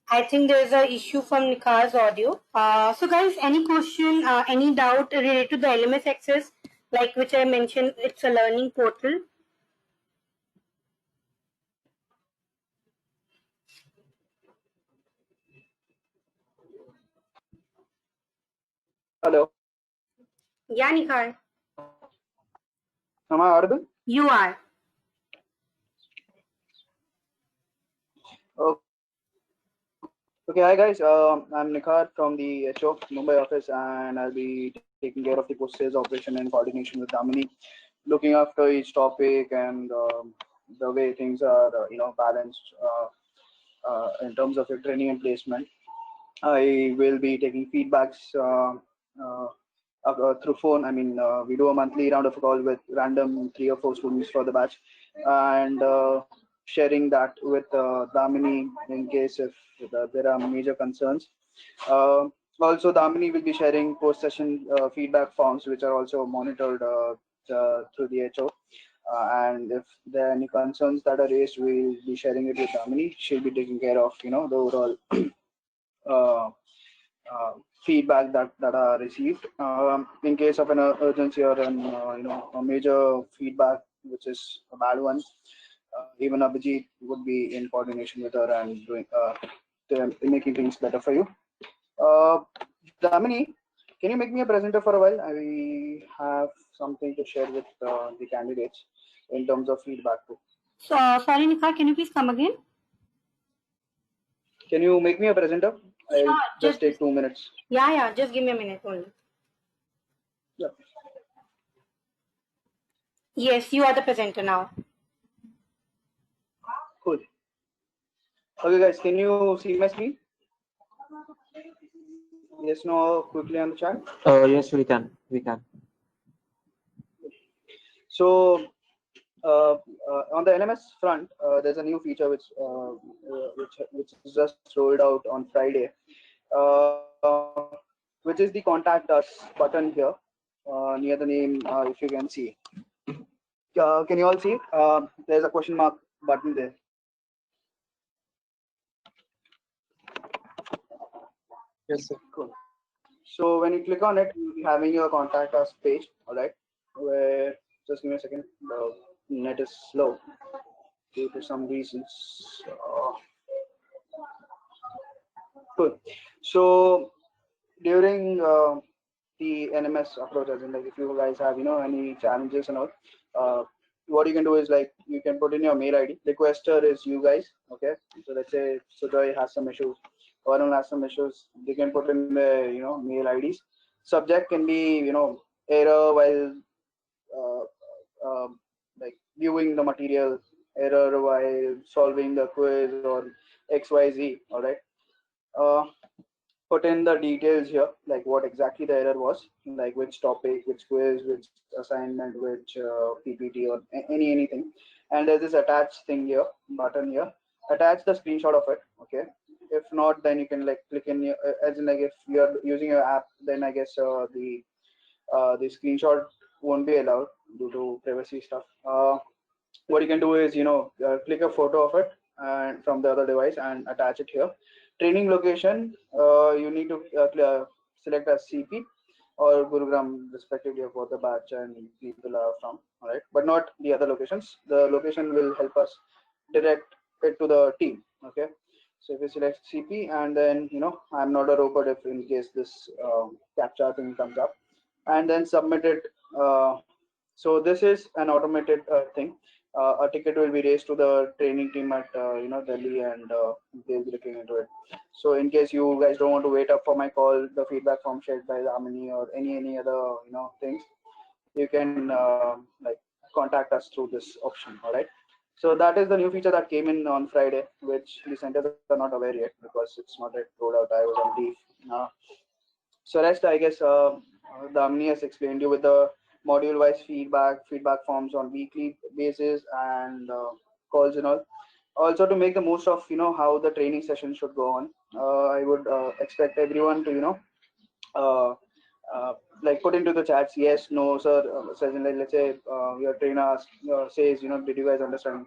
I think there's an issue from Nikhar's audio. So guys, any question, any doubt related to the LMS Access, like which I mentioned, it's a learning portal. Hello. Yeah, Nikhar, Am I audible? you are. Okay, hi guys. I'm Nikhar from the HO Mumbai office, and I'll be taking care of the post-sales operation in coordination with Damini, looking after each topic and the way things are, balanced in terms of your training and placement. I will be taking feedbacks through phone. I mean, we do a monthly round of a call with random 3 or 4 students for the batch, and sharing that with Damini in case if there are major concerns. Uh, Also, Damini will be sharing post-session feedback forms, which are also monitored through the HO. And if there are any concerns that are raised, we'll be sharing it with Damini. She'll be taking care of, the overall uh, uh, feedback that are received. In case of an urgency or a major feedback, which is a bad one, even Abhijit would be in coordination with her and doing making things better for you. Damini, can you make me a presenter for a while? I have something to share with the candidates in terms of feedback too. So, sorry, Nikhar, can you please come again? Can you make me a presenter? I'll just take 2 minutes. Yeah, just give me a minute only. Yeah. Yes, you are the presenter now. Cool. Okay, guys, can you see my screen? Yes, no, quickly on the chat. Yes, we can. We can. So, on the LMS front, there's a new feature which is just rolled out on Friday, which is the contact us button here near the name. If you can see, can you all see? There's a question mark button there. Yes, sir. Cool. So when you click on it, you'll be having your contact us page. All right, where just give me a second. The net is slow due to some reasons. Cool. So during the NMS approach, as in like if you guys have any challenges and all, what you can do is like you can put in your mail ID. Requester is you guys. Okay. So let's say Sujoy has some issues, Varun has some issues. They can put in the mail IDs. Subject can be error while like viewing the material, error while solving the quiz or XYZ. All right. Uh, Put in the details here, like what exactly the error was, like which topic, which quiz, which assignment, which PPT or anything. And there's this attach thing here, button here. Attach the screenshot of it. Okay. If not, then you can like click in your, as in like if you're using your app, then I guess the screenshot won't be allowed due to privacy stuff. What you can do is click a photo of it and from the other device and attach it here. Training location, you need to select as CP or Gurugram respectively of what the batch and people are from. All right, but not the other locations. The location will help us direct it to the team. Okay, so if you select CP and then I'm not a robot if in case this captcha thing comes up, and then submit it. So this is an automated thing. A ticket will be raised to the training team at Delhi, and they'll be looking into it. So in case you guys don't want to wait up for my call, the feedback form shared by Amini or any other things, you can like contact us through this option. All right. So that is the new feature that came in on Friday, which the centers are not aware yet because it's not yet rolled out. I was on leave. So rest, I guess, Damini has explained you with the module-wise feedback forms on weekly basis and calls and all. Also, to make the most of how the training session should go on, I would expect everyone to uh, like put into the chats yes, no, sir. Says like let's say your trainer says did you guys understand?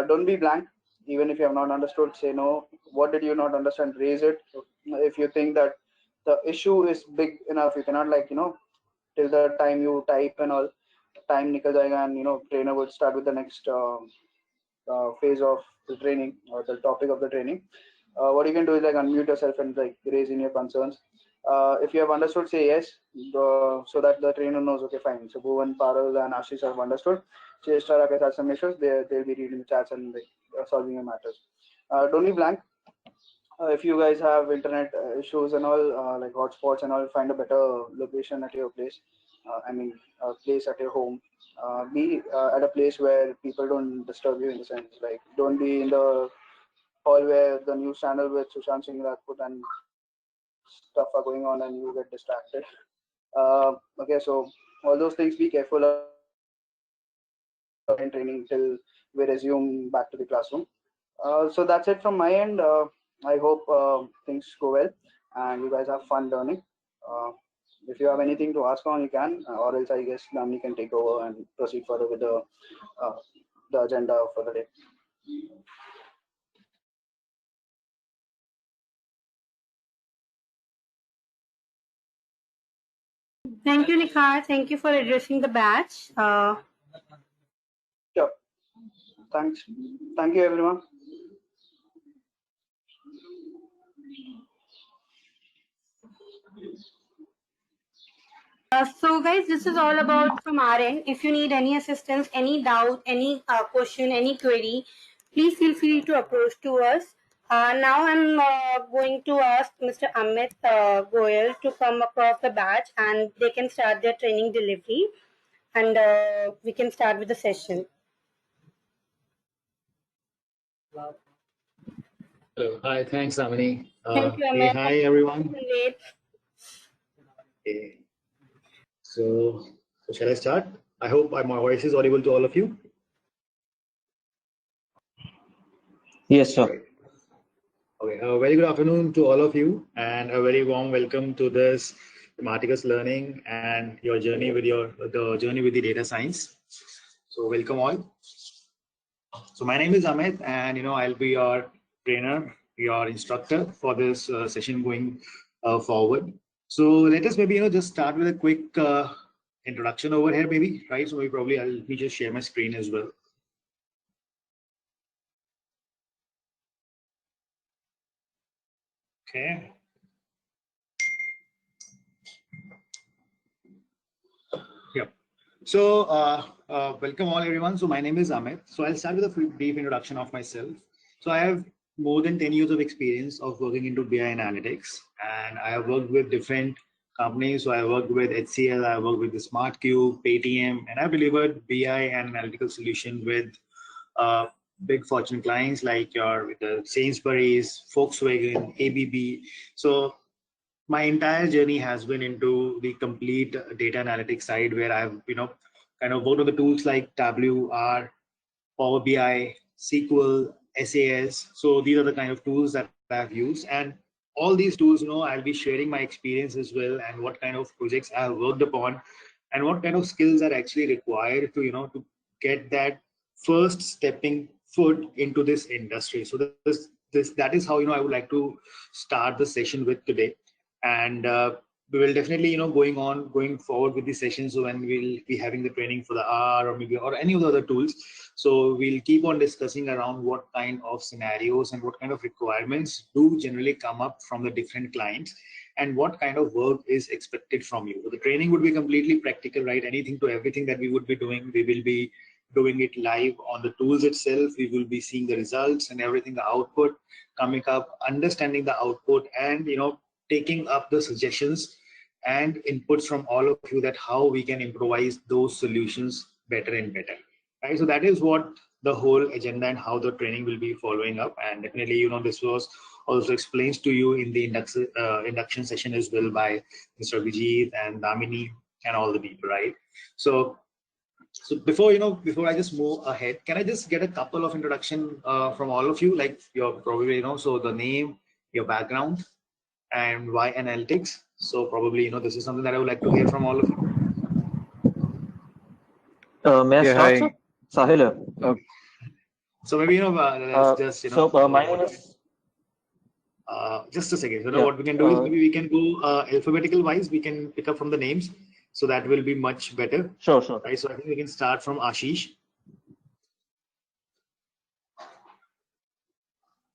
Don't be blank. Even if you have not understood, say no. What did you not understand? Raise it. If you think that the issue is big enough, you cannot till the time you type and all, time nikal jayega, and trainer would start with the next phase of the training or the topic of the training. What you can do is unmute yourself and raise in your concerns. If you have understood, say yes, so that the trainer knows. Okay, fine. So Bhuvan, Parul, and Ashish have understood. Chestara has some issues. They'll be reading the chats and solving your matters. Don't be blank. If you guys have internet issues and all, like hotspots and all, find a better location at your place. A place at your home. Be at a place where people don't disturb you, in the sense don't be in the hall where the news channel with Sushant Singh Rajput and stuff are going on and you get distracted. Okay, so all those things, be careful of in training till we resume back to the classroom. So that's it from my end. I hope things go well and you guys have fun learning. If you have anything to ask on, you can, or else I guess Damini can take over and proceed further with the agenda for the day. Thank you, Nikhar. Thank you for addressing the batch. Sure. Thanks. Thank you, everyone. So guys, this is all about from our end. If you need any assistance, any doubt, any question, any query, please feel free to approach to us. Now I'm going to ask Mr. Amit Goyal to come across the batch and they can start their training delivery and we can start with the session. Hello. Hi. Thanks, Damini. Thank you, Hey, Amit. hi, everyone. Great. Okay. So shall I start? I hope my voice is audible to all of you. Yes, sir. Okay. A very good afternoon to all of you, and a very warm welcome to this Marticus Learning and your journey with the journey with the data science. So welcome all. So my name is Amit, and I'll be your trainer, your instructor for this session going forward. So let us maybe just start with a quick introduction over here, maybe, right? So I'll just share my screen as well. Okay. Yep. So welcome all, everyone. So my name is Amit. So I'll start with a brief introduction of myself. So I have more than 10 years of experience of working into BI analytics, and I have worked with different companies. So I worked with HCL, I worked with the SmartCube, Paytm, and I've delivered BI and analytical solution with big Fortune clients like with the Sainsbury's, Volkswagen, ABB. So my entire journey has been into the complete data analytics side, where I've kind of worked on the tools like Tableau, R, Power BI, SQL, SAS. So these are the kind of tools that I've used, and all these tools, I'll be sharing my experience as well, and what kind of projects I have worked upon, and what kind of skills are actually required to to get that first stepping foot into this industry. So that is how I would like to start the session with today, and we will definitely going forward with the session. So when we'll be having the training for the R or any of the other tools, so we'll keep on discussing around what kind of scenarios and what kind of requirements do generally come up from the different clients, and what kind of work is expected from you. So the training would be completely practical, right? Anything to everything that we would be doing, we will be doing it live on the tools itself. We will be seeing the results and everything, the output coming up, understanding the output, and taking up the suggestions and inputs from all of you, that how we can improvise those solutions better and better, right? So that is what the whole agenda and how the training will be following up. And definitely this was also explained to you in the induction session as well by Mr. Vijit and Damini and all the people, right? So before I just move ahead, can I just get a couple of introduction from all of you, like your probably so the name, your background, and why analytics. So probably this is something that I would like to hear from all of you. May I start, hi. sir? Sahil. So maybe let's just My name is just a second. So now yeah. what we can do is maybe we can go alphabetical wise. We can pick up from the names, so that will be much better. Sure. Right. So I think we can start from Ashish.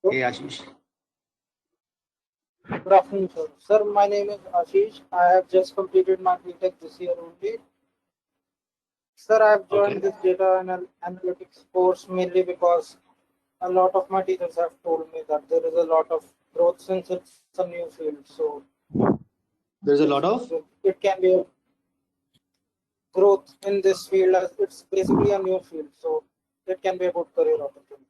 Hey Ashish. Good afternoon, sir. Sir, my name is Ashish. I have just completed my BTech this year only. Sir, I have joined this data analytics course mainly because a lot of my teachers have told me that there is a lot of growth since it's a new field. So there's a lot of it can be a growth in this field as it's basically a new field. So it can be a good career opportunity.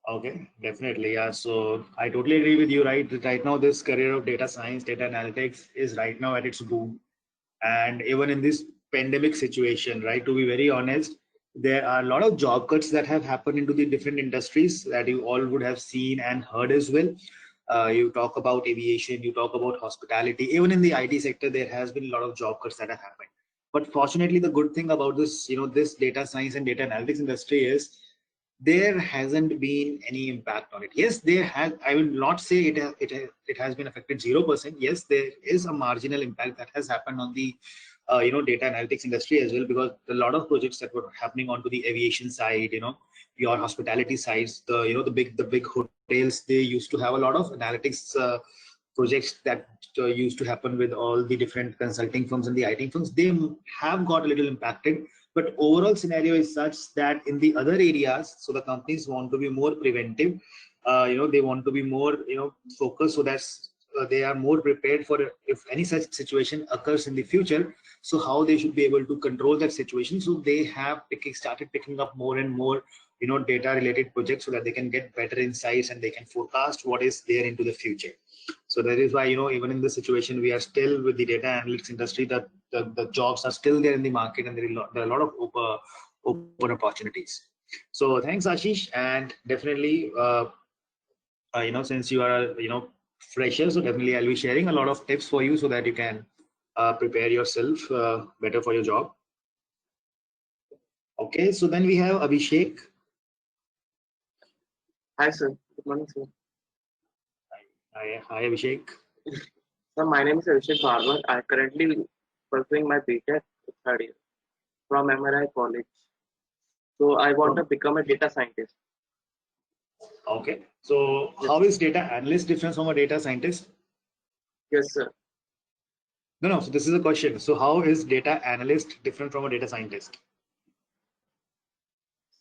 Okay, definitely. Yeah. So I totally agree with you, right? Right now, this career of data science, data analytics is right now at its boom. And even in this pandemic situation, right, to be very honest, there are a lot of job cuts that have happened into the different industries that you all would have seen and heard as well. You talk about aviation, you talk about hospitality, even in the IT sector, there has been a lot of job cuts that have happened. But fortunately, the good thing about this, this data science and data analytics industry is there hasn't been any impact on it. Yes, there has. I will not say it has been affected 0%. Yes, there is a marginal impact that has happened on the data analytics industry as well, because a lot of projects that were happening onto the aviation side, your hospitality sides, the big hotels, they used to have a lot of analytics projects that used to happen with all the different consulting firms and the IT firms. They have got a little impacted, but overall scenario is such that in the other areas, so the companies want to be more preventive. They want to be more focused, so that's they are more prepared for if any such situation occurs in the future. So how they should be able to control that situation. So they have started picking up more and more data related projects, so that they can get better insights and they can forecast what is there into the future. So that is why even in this situation, we are still with the data analytics industry, that the jobs are still there in the market, and there are a lot of open opportunities. So thanks Ashish, and definitely since you are fresher, so definitely I'll be sharing a lot of tips for you so that you can prepare yourself better for your job. Okay, so then we have Abhishek. Hi, sir. Good morning, sir. Hi, Abhishek. Sir, my name is Abhishek Bharwat. I currently pursuing my BTech third year from MRI College. So I want to become a data scientist. Okay. So how is data analyst different from a data scientist? Yes, sir. No. So this is a question. So how is data analyst different from a data scientist?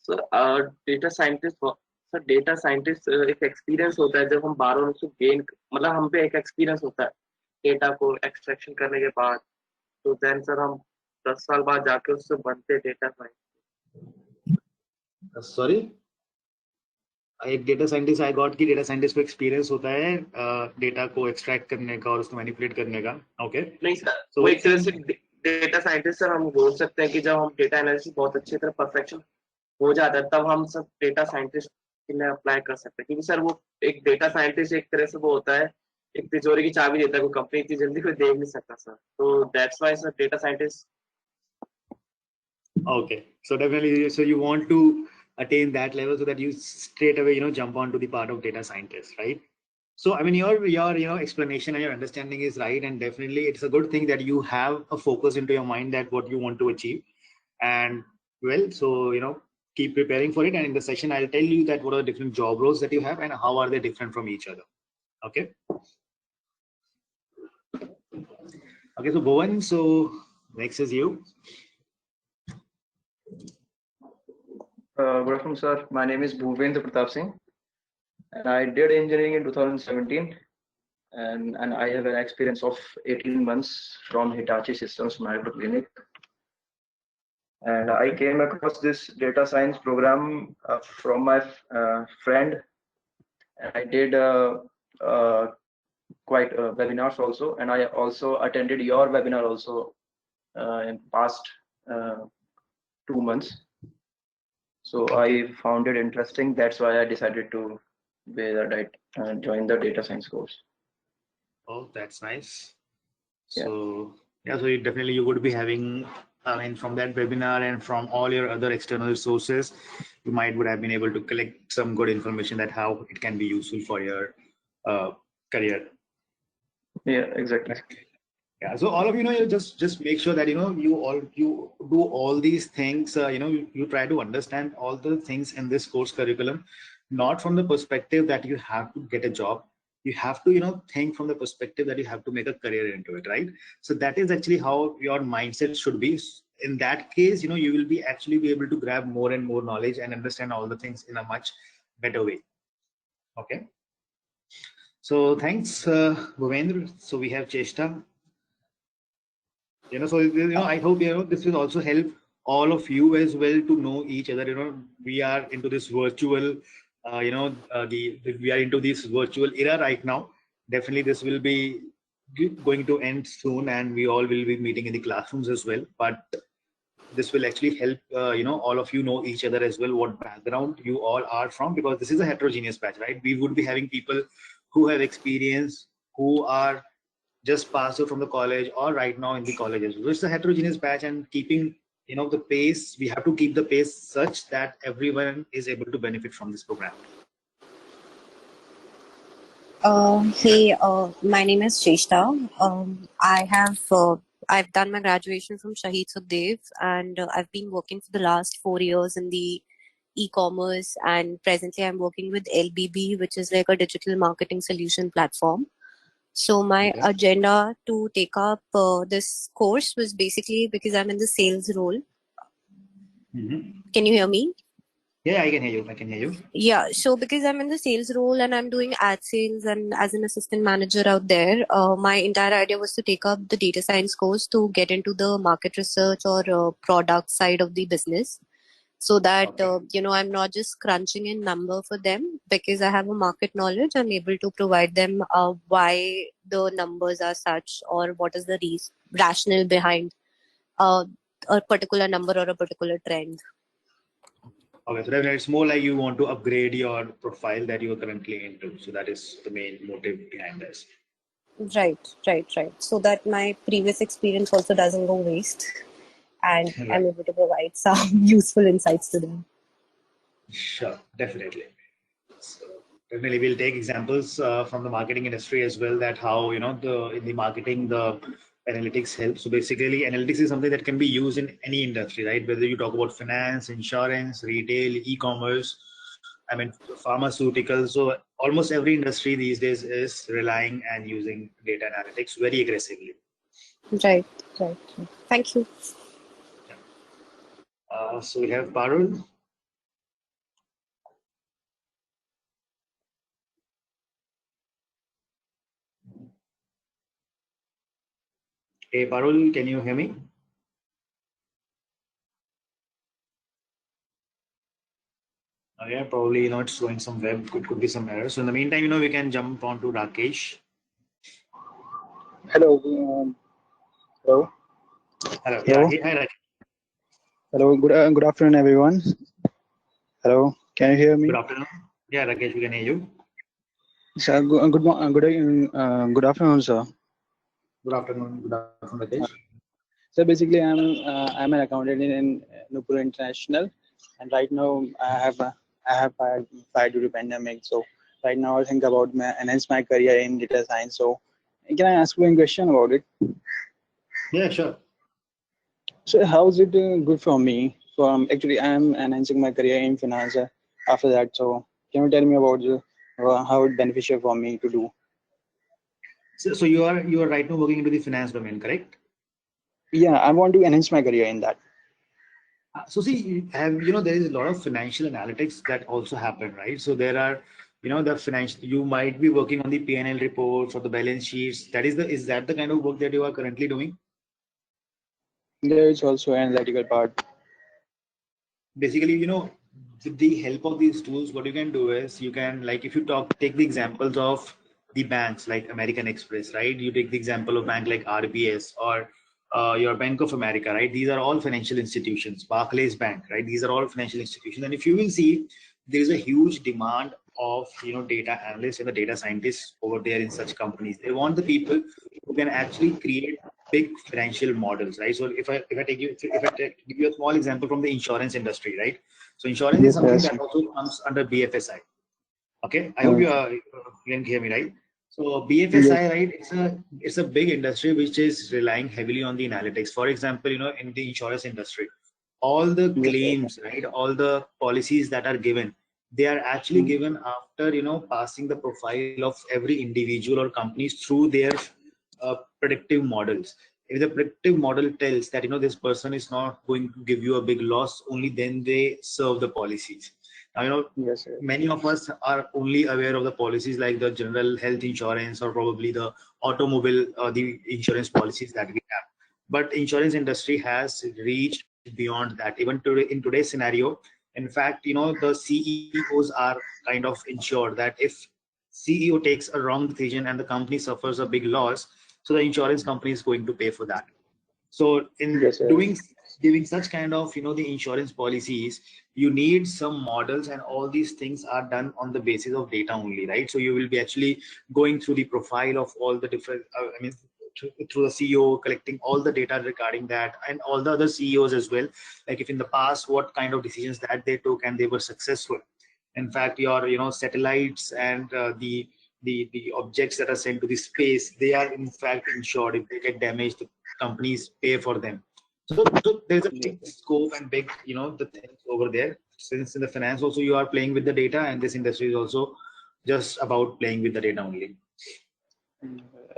So data scientist, sir data scientist एक experience होता है जब हम बार बार उसको gain, मतलब हम पे एक एक्सपीरियंस होता है डेटा को एक्सट्रैक्शन करने के बाद, तो देन सर हम 10 साल बाद जाके उससे बनते डेटा साइंटिस्ट. सॉरी, एक डेटा साइंटिस्ट आई गॉट की डेटा साइंटिस्ट को एक्सपीरियंस होता है डेटा को एक्सट्रैक्ट करने का और उसको मैनिपुलेट करने का. ओके, नहीं सर, वो एक तरह से डेटा साइंटिस्ट सर हम बोल सकते हैं कि जब हम डेटा एनालिसिस बहुत अच्छी तरह परफेक्शन हो जाता है तब हम सब डेटा साइंटिस्ट के लिए अप्लाई कर सकते हैं, क्योंकि सर वो एक डेटा साइंटिस्ट एक तरह से वो होता है, एक तिजोरी की चाबी देता है, कोई कंपनी इतनी जल्दी कोई दे नहीं सकता सर, तो that's why sir data scientist. Okay, so definitely, so you want to attain that level so that you straight away jump onto the part of data scientist, right? So I mean your explanation and your understanding is right, and definitely it's a good thing that you have a focus into your mind that what you want to achieve. And well, so keep preparing for it, and in the session I'll tell you that what are the different job roles that you have and how are they different from each other. Okay, so Bhuvan, so next is you. Good afternoon, sir. My name is Bhuvendra Pratap Singh, and I did engineering in 2017, and I have an experience of 18 months from Hitachi Systems Microclinic. And I came across this data science program from my friend, and I did quite webinars also, and I also attended your webinar also in past 2 months. So I found it interesting. That's why I decided to join the data science course. Oh, that's nice. So yeah, so you would be having, I mean, from that webinar and from all your other external sources, you might would have been able to collect some good information that how it can be useful for your career. Yeah, exactly. Yeah, so all of you just make sure that you do all these things. You try to understand all the things in this course curriculum, not from the perspective that you have to get a job. You have to think from the perspective that you have to make a career into it, right? So that is actually how your mindset should be. In that case, you will be actually be able to grab more and more knowledge and understand all the things in a much better way. Okay. So thanks, Bhuvendra. So we have Cheshta. So I hope this will also help all of you as well to know each other. We are into this virtual we are into this virtual era right now. Definitely this will be going to end soon, and we all will be meeting in the classrooms as well, but this will actually help all of you know each other as well, what background you all are from, because this is a heterogeneous batch, right? We would be having people who have experience, who are just passed out from the college or right now in the colleges. So it's a heterogeneous batch, and keeping the pace, we have to keep the pace such that everyone is able to benefit from this program. Hey, my name is Cheshta. I've done my graduation from Shahid Sukhdev, and I've been working for the last 4 years in the e-commerce, and presently I'm working with LBB, which is like a digital marketing solution platform. So my Okay. agenda to take up this course was basically because I'm in the sales role. Can you hear me? Yeah, I can hear you. Yeah, so because I'm in the sales role and I'm doing ad sales and as an assistant manager out there, my entire idea was to take up the data science course to get into the market research or product side of the business, so that I'm not just crunching in number for them, because I have a market knowledge. I'm able to provide them why the numbers are such, or what is the rationale behind a particular number or a particular trend. Okay, so then it's more like you want to upgrade your profile that you are currently into. So that is the main motive behind this. Right. So that my previous experience also doesn't go waste, and Right. I'm able to provide some useful insights to them. Sure, definitely. So definitely, we'll take examples from the marketing industry as well. That how in the marketing the analytics help. So basically, analytics is something that can be used in any industry, right? Whether you talk about finance, insurance, retail, e-commerce, pharmaceuticals. So almost every industry these days is relying and using data analytics very aggressively. Right. Thank you. So we have Parul. Hey Parul, can you hear me? Yeah, probably it's showing some web, could be some error. So in the meantime, we can jump on to Rakesh. Hello. Hello. Hello. Hello. Yeah, hi Rakesh. Hello. Good afternoon, everyone. Hello. Can you hear me? Good afternoon. Yeah, Rakesh, we can hear you. Sir, good afternoon, sir. Good afternoon, Rakesh. So basically, I'm an accountant in Nupur International, and right now I have fired due to pandemic. So right now I think about enhance my career in data science. So can I ask you a question about it? Yeah, sure. So how is it good for me? So actually I'm enhancing my career in finance after that. So can you tell me about how it's beneficial for me to do? So you are right now working into the finance domain, correct? Yeah, I want to enhance my career in that. So see, there is a lot of financial analytics that also happen, right? So there are, the financial. You might be working on the P&L reports or the balance sheets. Is that the kind of work that you are currently doing? There is also an analytical part. Basically, with the help of these tools, what you can do is you can, like, if you take the examples of the banks like American Express, right? You take the example of bank like RBS or your Bank of America, right? These are all financial institutions. Barclays Bank, right? These are all financial institutions. And if you will see, there is a huge demand of data analysts and the data scientists over there in such companies. They want the people who can actually create big financial models, right? So if I give you a small example from the insurance industry, right? So insurance is something that also comes under BFSI. Okay, I hope you can hear me, right? So BFSI, right? It's a big industry which is relying heavily on the analytics. For example, in the insurance industry, all the claims, right? All the policies that are given, they are actually given after passing the profile of every individual or companies through their predictive models. If the predictive model tells that this person is not going to give you a big loss, only then they serve the policies. Now, many of us are only aware of the policies like the general health insurance or probably the automobile, the insurance policies that we have. But insurance industry has reached beyond that. Even today, in today's scenario, in fact, the CEOs are kind of ensured that if CEO takes a wrong decision and the company suffers a big loss, so the insurance company is going to pay for that. So in giving such kind of the insurance policies, you need some models, and all these things are done on the basis of data only, right? So you will be actually going through the profile of all the different through the CEO, collecting all the data regarding that, and all the other CEOs as well, like if in the past what kind of decisions that they took and they were successful. In fact, your satellites and the objects that are sent to the space, they are in fact insured. If they get damaged, the companies pay for them. So there's a big scope and big the things over there. Since in the finance also you are playing with the data, and this industry is also just about playing with the data only.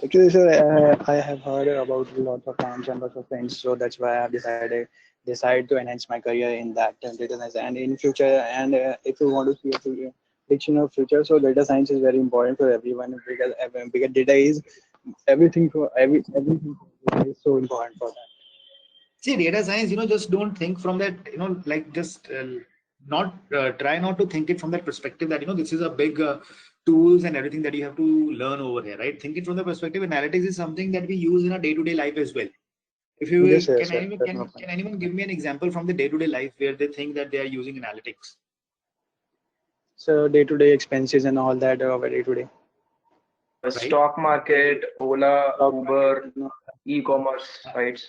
Actually, sir, I have heard about lots of terms and lots of things, so that's why I have decided to enhance my career in that data science. And in future, and if you want to see a prediction of future, so data science is very important for everyone, because data is everything for everything is so important for that. See, data science, just don't think from that, like just try not to think it from that perspective that this is a big tools and everything that you have to learn over here, right? Think it from the perspective analytics is something that we use in our day-to-day life as well. If you will, can anyone give me an example from the day-to-day life where they think that they are using analytics? So day-to-day expenses and all that are day-to-day. The stock market, Ola, Uber, e-commerce sites.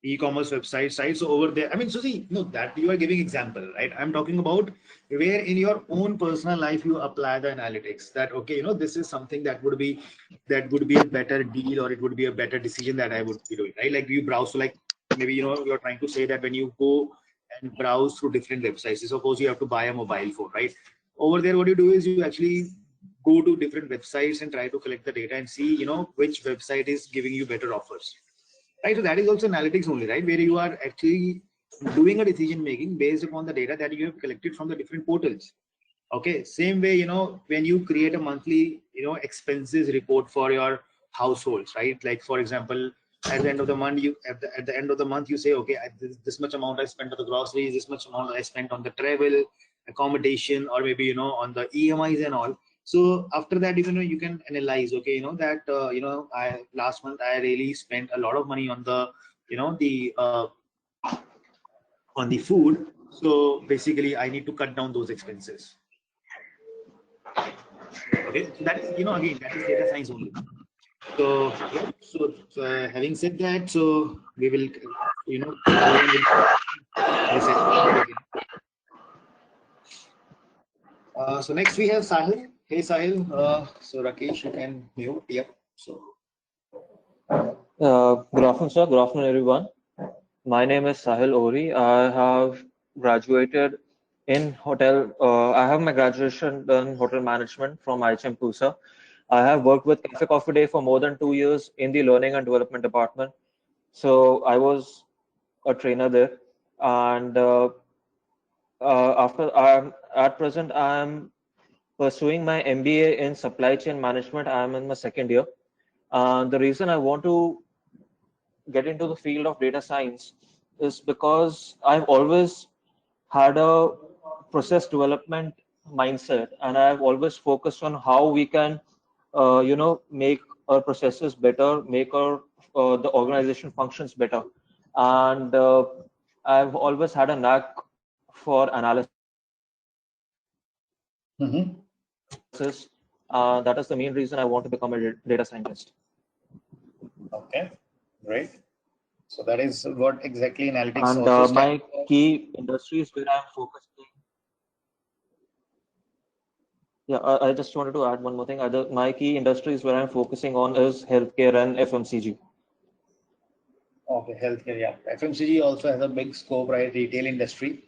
E-commerce websites, right? So over there, so see, that you are giving example, right? I'm talking about where in your own personal life you apply the analytics. That okay, this is something that would be a better deal, or it would be a better decision that I would be doing, right? Like you browse, so like maybe you're trying to say that when you go and browse through different websites, suppose you have to buy a mobile phone, right? Over there, what you do is you actually go to different websites and try to collect the data and see, which website is giving you better offers. Right, so that is also analytics only, right? Where you are actually doing a decision making based upon the data that you have collected from the different portals. Okay, same way, when you create a monthly, expenses report for your households, right? Like for example, at the end of the month, at the end of the month, you say, okay, this much amount I spent on the groceries, this much amount I spent on the travel, accommodation, or maybe on the EMIs and all. So after that, you can analyze, okay, that I last month I really spent a lot of money on the on the food. So basically, I need to cut down those expenses. Okay, so that is again, that is data science only. So yeah, so having said that, so we will so next we have Sahil. Hey Sahil, so Rakesh, you can mute. Yep. So good afternoon, sir. Good afternoon, everyone. My name is Sahil Ori. I have graduated in hotel. I have my graduation done in hotel management from IHM Pusa. I have worked with Cafe Coffee Day for more than 2 years in the learning and development department. So I was a trainer there, and at present I'm pursuing my MBA in supply chain management. I am in my second year. The reason I want to get into the field of data science is because I've always had a process development mindset, and I've always focused on how we can, make our processes better, make our the organization functions better, and I've always had a knack for analysis. That is the main reason I want to become a data scientist. Okay. right? So that is what exactly analytics And also stands my for. key industries where I'm focusing. Yeah, I just wanted to add one more thing. My key industries where I'm focusing on is healthcare and FMCG. Okay, healthcare, yeah. FMCG also has a big scope, right? Retail industry.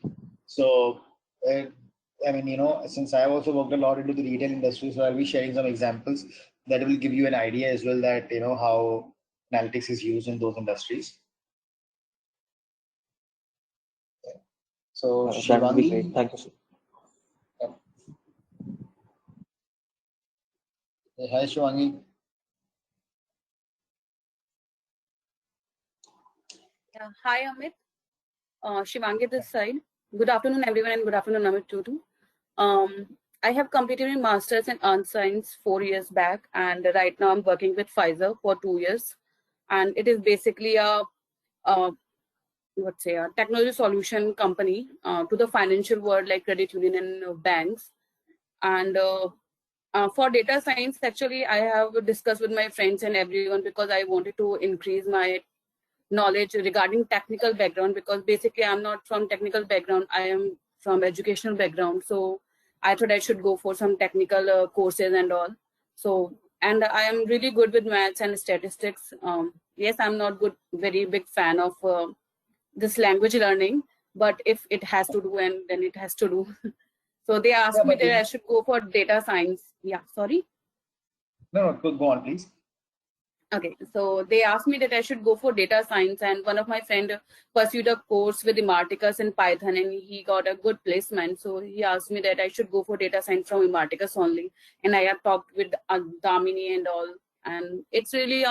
So, uh, I mean, since I've also worked a lot into the retail industry, so I'll be sharing some examples that will give you an idea as well that, how analytics is used in those industries. So, That would be great. Shivangi, Thank you, sir. hi, Shivangi. Yeah. Hi, Amit. Shivangi this side. Good afternoon, everyone, and good afternoon, Amit too. I have completed my master's in earth science 4 years back, and right now I'm working with Pfizer for 2 years. And it is basically a technology solution company to the financial world like credit union and banks. And for data science, actually, I have discussed with my friends and everyone because I wanted to increase my knowledge regarding technical background, because basically I'm not from technical background, I am from educational background. So I thought I should go for some technical courses and all. So, and I am really good with maths and statistics. Yes, I'm not very big fan of this language learning, but if it has to do, and then it has to do. So they asked Yeah, me but that I should go for data science. Yeah, sorry. no, go on, please. Okay, so they asked me that I should go for data science, and one of my friend pursued a course with Emarticus in Python, and he got a good placement. So he asked me that I should go for data science from Emarticus only, and I have talked with Damini and all, and it's really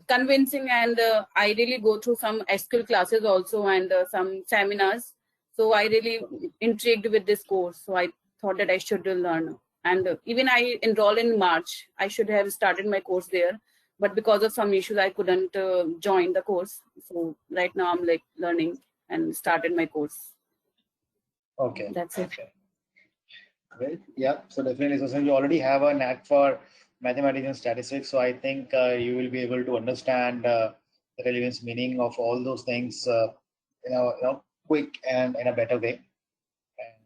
convincing, and I really go through some SQL classes also and some seminars. So I really intrigued with this course. So I thought that I should learn. And even I enrolled in March. I should have started my course there, but because of some issues, I couldn't join the course. So right now I'm like learning and started my course. Okay. That's it. Okay. Great. Yeah. So definitely, so since you already have a knack for mathematics and statistics, so I think you will be able to understand the relevance meaning of all those things, quick and in a better way.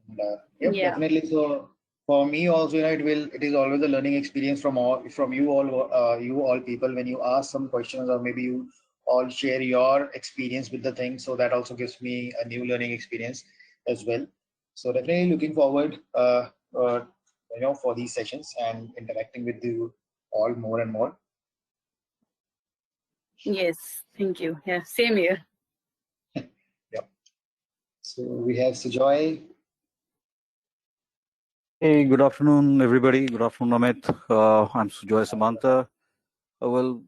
And yep, Yeah. definitely. So for me also, it is always a learning experience from you all people when you ask some questions, or maybe you all share your experience with the thing. So that also gives me a new learning experience as well. So definitely looking forward, for these sessions and interacting with you all more and more. Yes. Thank you. Yeah. Same here. Yep. So we have Sujoy. Hey, good afternoon, everybody. Good afternoon, Amit. I'm Sujoy Samantha. Well,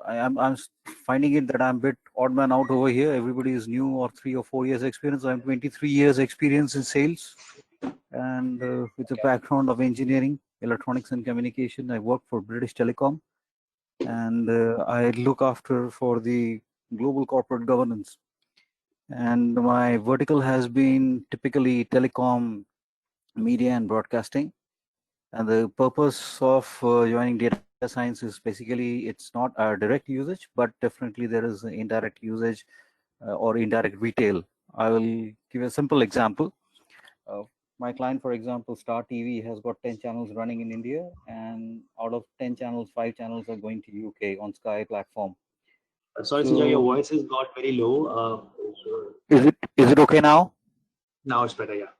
I'm finding it that I'm a bit odd man out over here. Everybody is new or 3 or 4 years experience. I'm 23 years experience in sales, and with a background of engineering, electronics and communication. I work for British Telecom, and I look after for the global corporate governance. And my vertical has been typically telecom, media, and broadcasting. And the purpose of joining data science is basically it's not a direct usage, but definitely there is an indirect usage or indirect retail. I will give a simple example. My client, for example, Star TV, has got 10 channels running in India, and out of 10 channels, 5 channels are going to UK on Sky platform. Sorry, Sujoy, your voice has got very low. Is it okay now? Now it's better, yeah.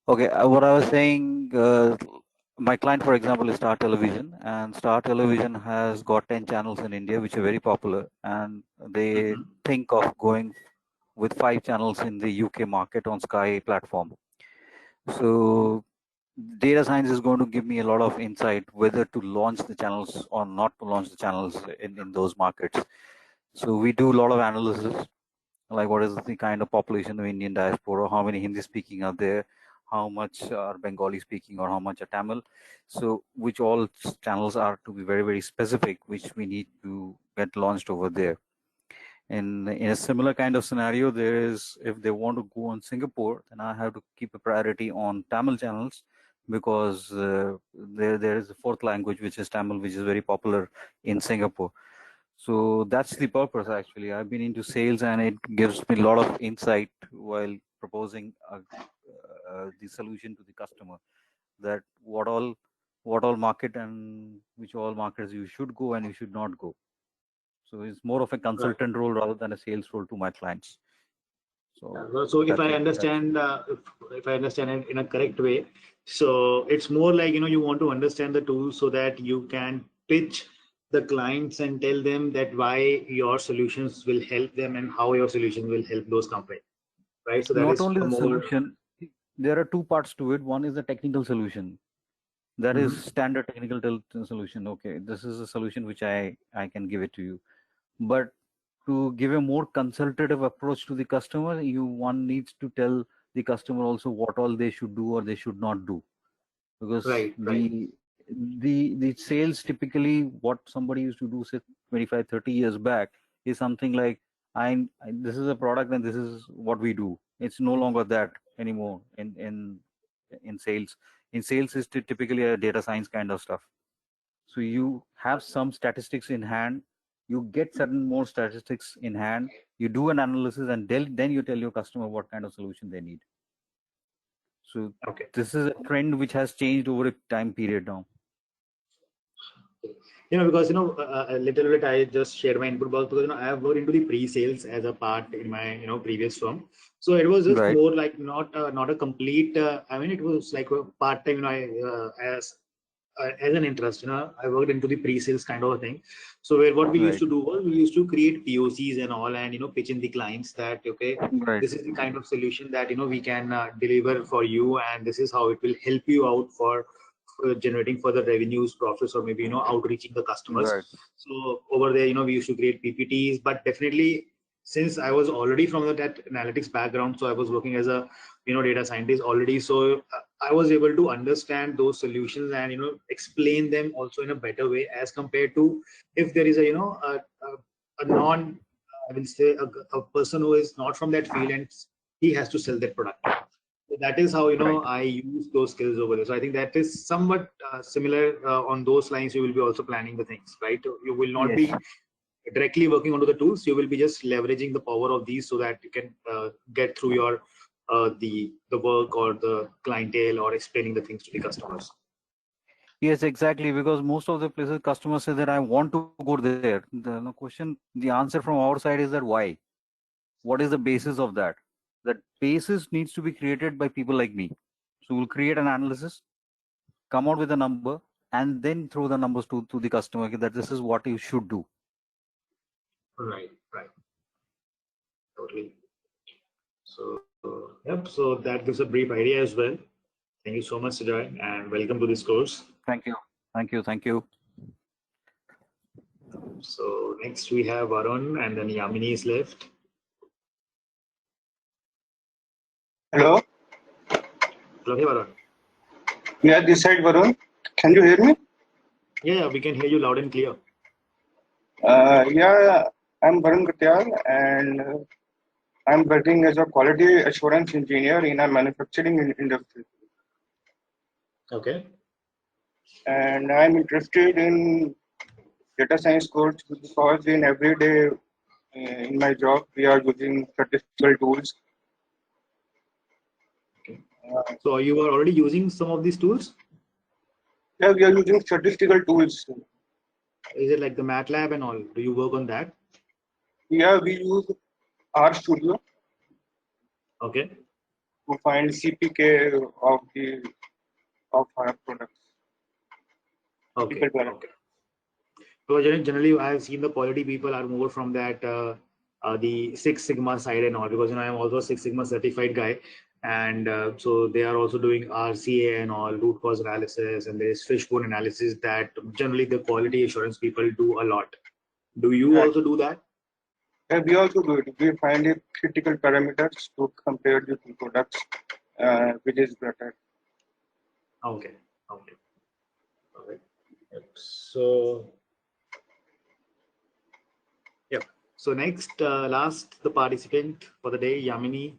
Okay, what I was saying, my client, for example, is Star Television, and Star Television has got 10 channels in India, which are very popular, and they think of going with 5 channels in the UK market on Sky platform. So data science is going to give me a lot of insight whether to launch the channels or not to launch the channels in those markets. So we do a lot of analysis, like what is the kind of population of Indian diaspora, how many Hindi speaking are there, how much are Bengali speaking, or how much are Tamil. So which all channels are to be very, very specific, which we need to get launched over there. In a similar kind of scenario, there is, if they want to go on Singapore, then I have to keep a priority on Tamil channels, because there is a fourth language, which is Tamil, which is very popular in Singapore. So that's the purpose actually. I've been into sales and it gives me a lot of insight while proposing the solution to the customer, that what all market and which all markets you should go and you should not go. So it's more of a consultant role rather than a sales role to my clients. So if that's I it. understand, if I understand it in a correct way, so it's more like, you want to understand the tool so that you can pitch the clients and tell them that why your solutions will help them and how your solutions will help those companies, right? So that Not is only the more. solution, there are two parts to it. One is the technical solution. That is standard technical solution. Okay, this is a solution which I can give it to you. But to give a more consultative approach to the customer, one needs to tell the customer also what all they should do or they should not do. Because the sales, typically what somebody used to do say 25, 30 years back is something like, this is a product and this is what we do. It's no longer that anymore in sales. In sales is typically a data science kind of stuff. So you have some statistics in hand, you get certain more statistics in hand, you do an analysis, and then you tell your customer what kind of solution they need. So this is a trend which has changed over a time period now. Because a little bit I just shared my input because I have worked into the pre-sales as a part in my previous firm. So it was just more like not a complete. I mean, it was like a part-time. As an interest, I worked into the pre-sales kind of a thing. So what we used to do was we used to create POCs and all, and pitch in the clients that this is the kind of solution that we can deliver for you, and this is how it will help you out for generating further revenues, profits, or maybe outreaching the customers. So over there, we used to create PPTs, but definitely since I was already from that analytics background, so I was working as a data scientist already, so I was able to understand those solutions and explain them also in a better way as compared to if there is a non I will say a person who is not from that field and he has to sell that product. So that is how I use those skills over there. So I think that is somewhat similar on those lines. You will be also planning the things, right? You will not be directly working onto the tools. You will be just leveraging the power of these so that you can get through your the work or the clientele or explaining the things to the customers. Yes, exactly. Because most of the places customers say that I want to go there. The answer from our side is that why? What is the basis of that? That basis needs to be created by people like me. So we'll create an analysis, come out with a number, and then throw the numbers to the customer that this is what you should do. Right. Totally. So, yep. So that gives a brief idea as well. Thank you so much, Sujoy, and welcome to this course. Thank you. So next we have Varun, and then Yamini is left. Hello. Hello, hey Varun. Yeah, this side Varun. Can you hear me? Yeah, we can hear you loud and clear. Yeah, I'm Varun Katyal, and I'm working as a quality assurance engineer in a manufacturing industry. Okay. And I'm interested in data science course because in every day in my job we are using statistical tools. So you are already using some of these tools? Yeah, we are using statistical tools. Is it like the MATLAB and all? Do you work on that? Yeah, we use RStudio. Okay. To find CPK of our products. Okay. So generally, I have seen the quality people are more from that the Six Sigma side and all, because I am also a Six Sigma certified guy, and so they are also doing RCA and all, root cause analysis, and there is fishbone analysis that generally the quality assurance people do a lot. Do you also do that? Yeah, we also do it. We find the critical parameters to compare the two products, which is better. Okay. So, yeah. So next, last, the participant for the day, Yamini.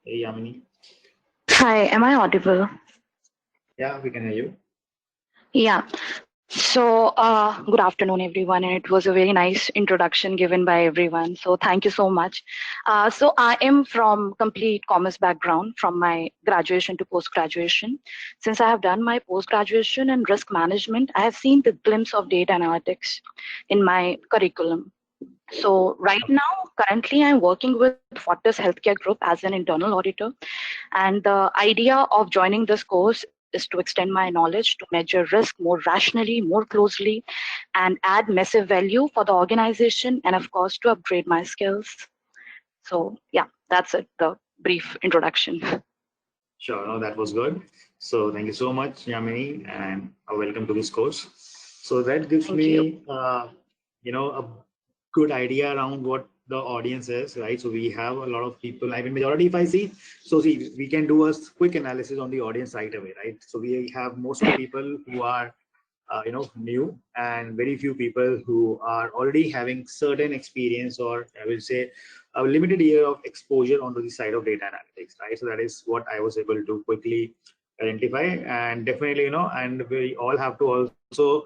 Hey, Yamini. Hi, am I audible? Yeah, we can hear you. Yeah. So, good afternoon, everyone, and it was a very nice introduction given by everyone. So, thank you so much. So, I am from complete commerce background from my graduation to post graduation. Since I have done my post graduation in risk management, I have seen the glimpse of data analytics in my curriculum. So, right now, currently, I'm working with Fortis Healthcare Group as an internal auditor. And the idea of joining this course is to extend my knowledge, to measure risk more rationally, more closely, and add massive value for the organization, and of course, to upgrade my skills. So, yeah, that's it, the brief introduction. Sure, no, that was good. So thank you so much, Yamini, and welcome to this course. So that gives Thank me, you. a good idea around what the audience is, right? So we have a lot of people. I mean, majority, if I see, so see, we can do a quick analysis on the audience right away, right? So we have most of the people who are new, and very few people who are already having certain experience, or I will say a limited year of exposure onto the side of data analytics, right? So that is what I was able to quickly identify. And definitely, and we all have to also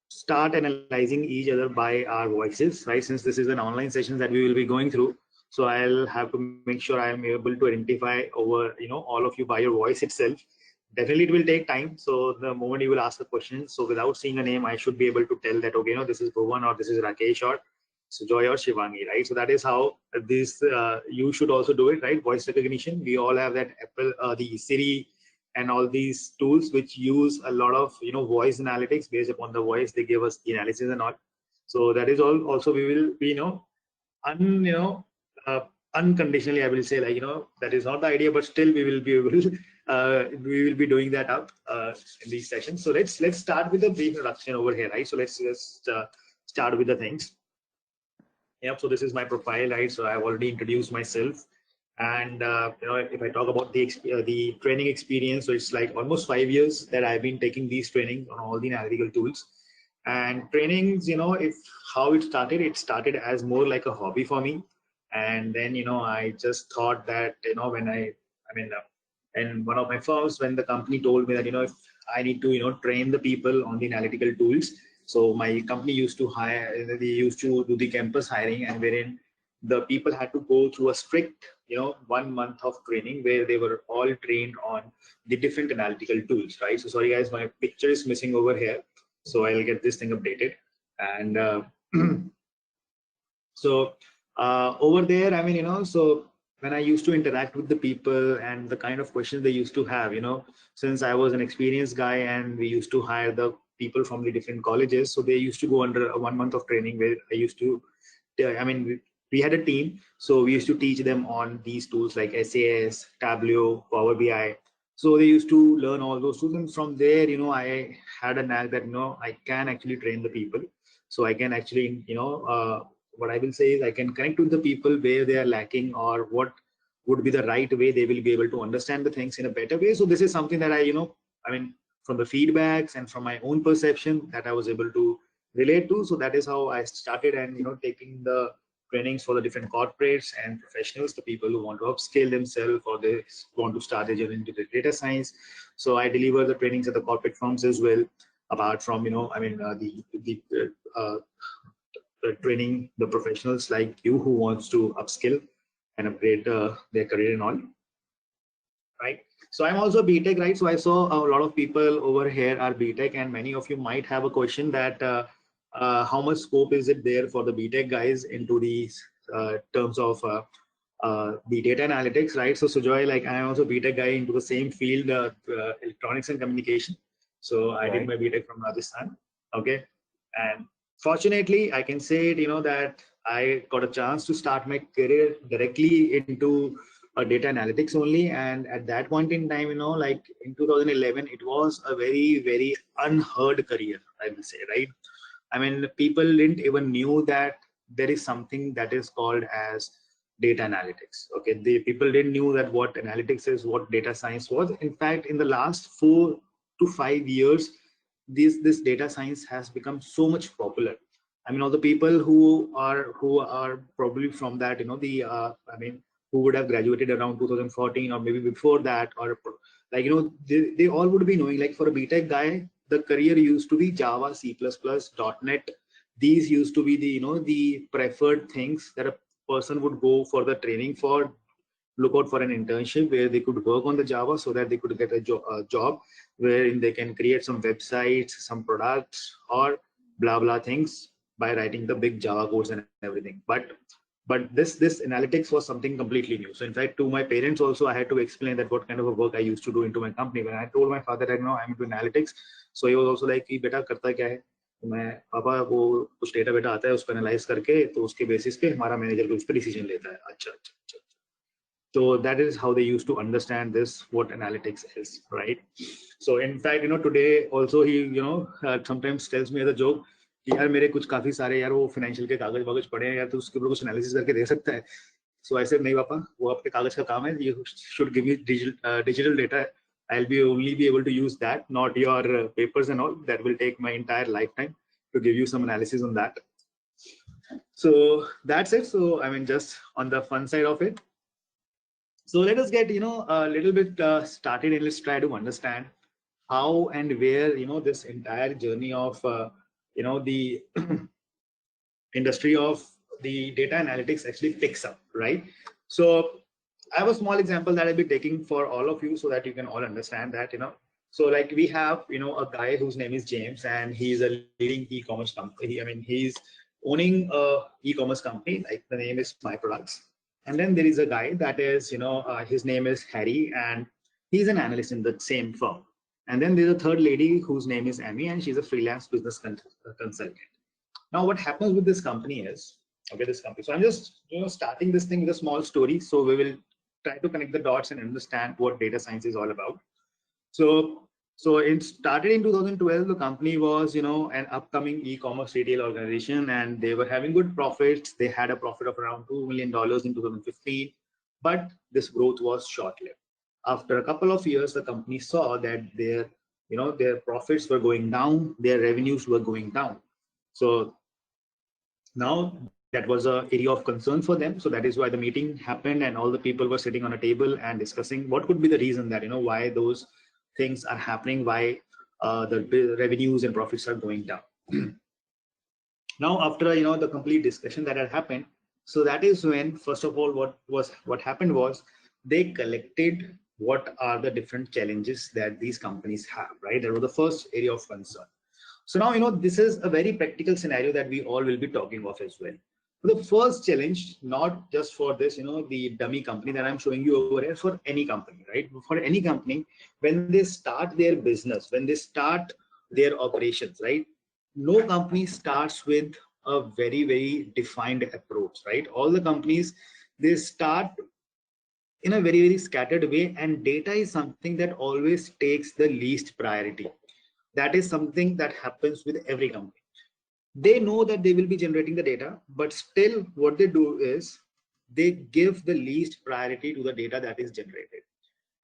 start analyzing each other by our voices, right? Since this is an online session that we will be going through, so I'll have to make sure I am able to identify over all of you by your voice itself. Definitely it will take time. So the moment you will ask a question, so without seeing a name, I should be able to tell that, okay, this is Bhuvan, or this is Rakesh, or Sujoy, or Shivangi, right? So that is how this, you should also do it, right? Voice recognition. We all have that Apple, the Siri, and all these tools which use a lot of, voice analytics. Based upon the voice, they give us the analysis and all. So that is all. Also, we will be, unconditionally, I will say, like, that is not the idea, but still we will be able we will be doing that up in these sessions. So let's start with a brief introduction over here, right? So let's just start with the things. Yep. So this is my profile, right? So I've already introduced myself, and if I talk about the training experience, so it's like almost 5 years that I've been taking these training on all the analytical tools. And trainings, if how it started as more like a hobby for me. And then I just thought that when in one of my firms, when the company told me that if I need to train the people on the analytical tools, so my company used to hire, they used to do the campus hiring, and wherein the people had to go through a strict 1 month of training where they were all trained on the different analytical tools, right? So sorry guys, my picture is missing over here, so I'll get this thing updated. And so over there, I mean, so when I used to interact with the people and the kind of questions they used to have, since I was an experienced guy and we used to hire the people from the different colleges, so they used to go under a 1 month of training where I used to, I mean, we had a team, so we used to teach them on these tools like SAS, Tableau, Power BI. So they used to learn all those tools, and from there, I had a knack that I can actually train the people. So I can actually, what I will say is I can connect with the people where they are lacking, or what would be the right way they will be able to understand the things in a better way. So this is something that I mean, from the feedbacks and from my own perception, that I was able to relate to. So that is how I started, and taking the trainings for the different corporates and professionals, the people who want to upscale themselves or they want to start their journey into the data science. So I deliver the trainings at the corporate firms as well, apart from training the professionals like you who wants to upskill and upgrade their career and all, right? So I'm also BTech, right? So I saw a lot of people over here are BTech, and many of you might have a question that how much scope is it there for the BTech guys into these terms of the data analytics, right? So Sujoy, like I'm also BTech guy into the same field, electronics and communication. So I did my BTech from Rajasthan, okay? And fortunately, I can say it, that I got a chance to start my career directly into data analytics only. And at that point in time, like in 2011, it was a very, very unheard career, I will say, right? I mean, people didn't even knew that there is something that is called as data analytics. Okay, the people didn't knew that what analytics is, what data science was. In fact, in the last 4 to 5 years, this data science has become so much popular. I mean, all the people who are probably from that, I mean, who would have graduated around 2014 or maybe before that, or like they all would be knowing, like for a BTech guy, the career used to be Java, C++, .NET. These used to be the, the preferred things that a person would go for the training for, look out for an internship where they could work on the Java so that they could get a job wherein they can create some websites, some products, or blah blah things by writing the big Java codes and everything. But this analytics was something completely new. So in fact, to my parents also, I had to explain that what kind of a work I used to do into my company. When I told my father that I'm into analytics, so he was also like, "Beta करता क्या है?" तो मैं पापा वो कुछ data बेटा आता है उसको एनालाइज करके तो उसके बेसिस पे हमारा मैनेजर उस पर डिसीजन लेता है. अच्छा अच्छा अच्छा. So that is how they used to understand this, what analytics is, right? So in fact, today also he, sometimes tells me as a joke, कि यार मेरे कुछ काफी सारे यार वो फाइनेंशियल के कागज वागज पड़े हैं यार, तो उसके ऊपर कुछ एनालिसिस करके दे सकता है. So I said, नहीं पापा, वो आपके कागज का काम है. You should give me digital data. I'll only be able to use that, not your papers and all. That will take my entire lifetime to give you some analysis on that. So that's it. So I mean, just on the fun side of it. So let us get, a little bit started, and let's try to understand how and where, this entire journey of, the industry of the data analytics actually picks up, right? So I have a small example that I'll be taking for all of you so that you can all understand that, So like we have, a guy whose name is James, and he's a leading e-commerce company. I mean, he's owning a e-commerce company, like the name is My Products. And then there is a guy that is, his name is Harry, and he's an analyst in the same firm. And then there's a third lady whose name is Amy, and she's a freelance business consultant. Now, what happens with this company is, so I'm just, starting this thing with a small story. So we will try to connect the dots and understand what data science is all about. So it started in 2012. The company was, an upcoming e-commerce retail organization, and they were having good profits. They had a profit of around $2 million in 2015, but this growth was short-lived. After a couple of years, the company saw that their profits were going down, their revenues were going down. So now that was an area of concern for them. So that is why the meeting happened, and all the people were sitting on a table and discussing what could be the reason that, why those things are happening, why the revenues and profits are going down. Now, after the complete discussion that had happened, so that is when, first of all, what happened was they collected what are the different challenges that these companies have, right? That was the first area of concern. So now, this is a very practical scenario that we all will be talking of as well. The first challenge, not just for this, the dummy company that I'm showing you over here, for any company, right? For any company, when they start their business, when they start their operations, right? No company starts with a very, very defined approach, right? All the companies, they start in a very, very scattered way, and data is something that always takes the least priority. That is something that happens with every company. They know that they will be generating the data, but still what they do is they give the least priority to the data that is generated.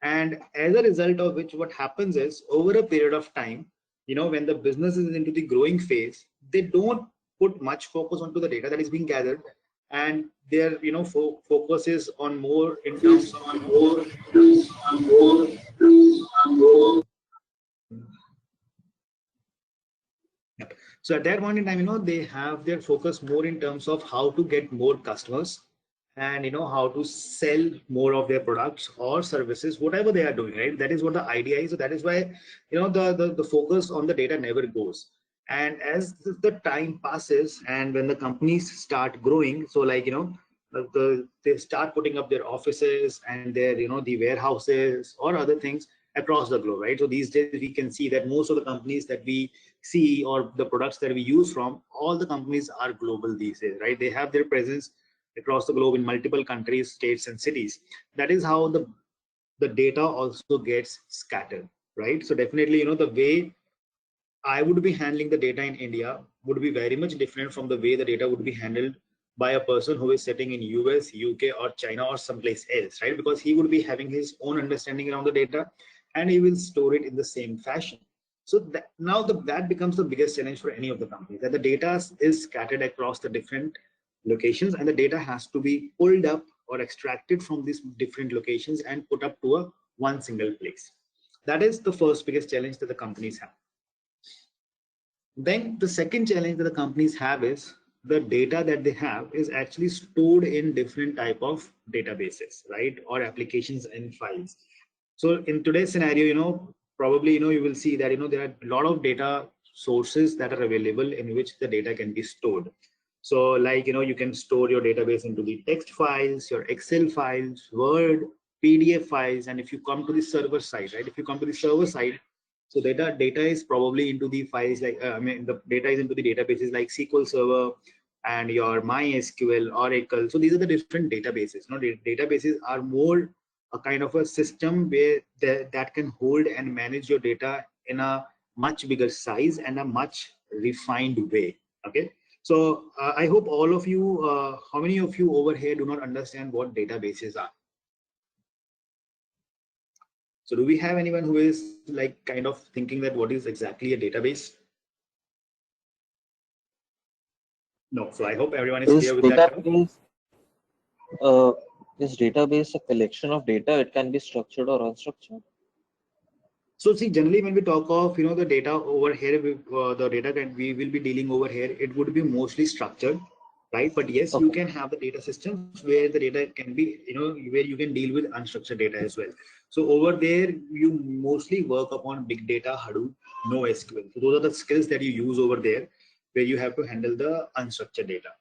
And as a result of which, what happens is, over a period of time, when the business is into the growing phase, they don't put much focus onto the data that is being gathered, and their focus is on more in terms of more. So at that point in time, they have their focus more in terms of how to get more customers, and how to sell more of their products or services, whatever they are doing, right? That is what the idea is. So that is why the focus on the data never goes. And as the time passes, and when the companies start growing, so like they start putting up their offices and their the warehouses or other things across the globe, right? So these days we can see that most of the companies that we see, or the products that we use from, all the companies are global these days, right? They have their presence across the globe in multiple countries, states, and cities. That is how the data also gets scattered, right? So definitely, the way I would be handling the data in India would be very much different from the way the data would be handled by a person who is sitting in US, UK, or China, or someplace else, right? Because he would be having his own understanding around the data, and he will store it in the same fashion. So that becomes the biggest challenge for any of the companies, that the data is scattered across the different locations, and the data has to be pulled up or extracted from these different locations and put up to one single place. That is the first biggest challenge that the companies have. Then the second challenge that the companies have is the data that they have is actually stored in different type of databases, right? Or applications and files. So in today's scenario, probably, you will see that, there are a lot of data sources that are available in which the data can be stored. So like, you can store your database into the text files, your Excel files, Word, PDF files. And if you come to the server side, right? If you come to the server side, so data is probably into the files like, the data is into the databases like SQL Server and your MySQL, Oracle. So these are the different databases. Databases are more a kind of a system where that can hold and manage your data in a much bigger size and a much refined way. Okay. So I hope all of you, how many of you over here do not understand what databases are? So do we have anyone who is like kind of thinking that what is exactly a database? No. So I hope everyone is clear with that. Is database a collection of data? It can be structured or unstructured. So see, generally when we talk of the data over here, the data that we will be dealing over here, it would be mostly structured, right? But yes, you can have the data systems where the data can be where you can deal with unstructured data as well. So over there you mostly work upon big data, Hadoop, NoSQL. So those are the skills that you use over there where you have to handle the unstructured data.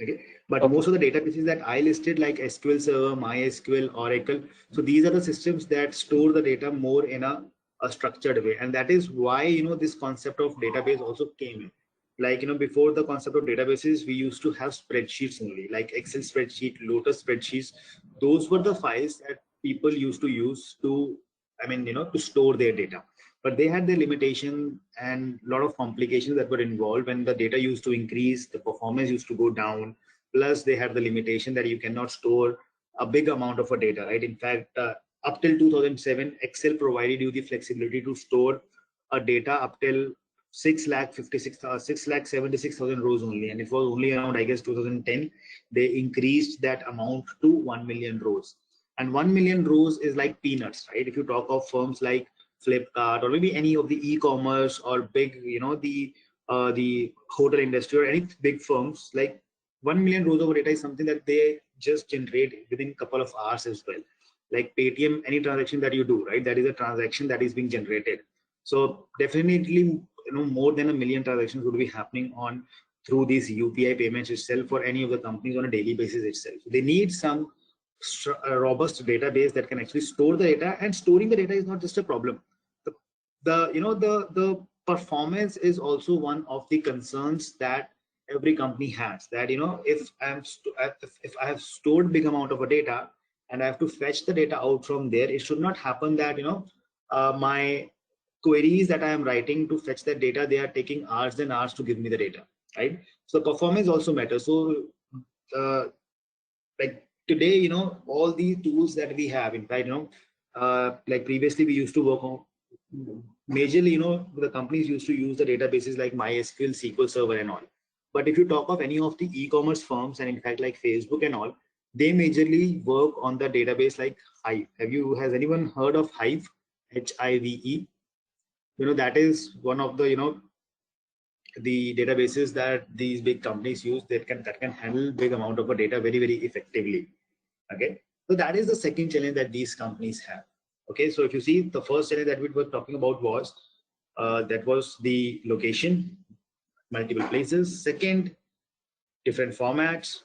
Okay, but most of the databases that I listed, like SQL Server, MySQL, Oracle, so these are the systems that store the data more in a structured way, and that is why this concept of database also came in. Like before the concept of databases, we used to have spreadsheets only, like Excel spreadsheet, Lotus spreadsheets. Those were the files that people used to use to, to store their data. But they had their limitation and a lot of complications that were involved. When the data used to increase, the performance used to go down. Plus, they had the limitation that you cannot store a big amount of a data, right? In fact, up till 2007, Excel provided you the flexibility to store a data up till 6,76,000 rows only. And it was only around, I guess, 2010, they increased that amount to 1 million rows. And 1 million rows is like peanuts, right? If you talk of firms like Flipkart or maybe any of the e-commerce or big, the hotel industry or any big firms, like 1 million rows of data is something that they just generate within a couple of hours as well. Like Paytm, any transaction that you do, right, that is a transaction that is being generated. So definitely, more than 1 million transactions would be happening on through these UPI payments itself for any of the companies on a daily basis itself. So they need some robust database that can actually store the data, and storing the data is not just a problem. The performance is also one of the concerns that every company has, that if I have stored big amount of a data and I have to fetch the data out from there, it should not happen that my queries that I am writing to fetch that data, they are taking hours and hours to give me the data, right? So performance also matters. So like today, all these tools that we have, in fact, like previously we used to work on majorly, the companies used to use the databases like MySQL, SQL Server and all. But if you talk of any of the e-commerce firms, and in fact like Facebook and all, they majorly work on the database like Hive. Has anyone heard of Hive? HIVE? That is one of the the databases that these big companies use that can handle big amount of a data very, very effectively. Okay, so that is the second challenge that these companies have. Okay, so if you see, the first challenge that we were talking about was that was the location, multiple places. Second, different formats.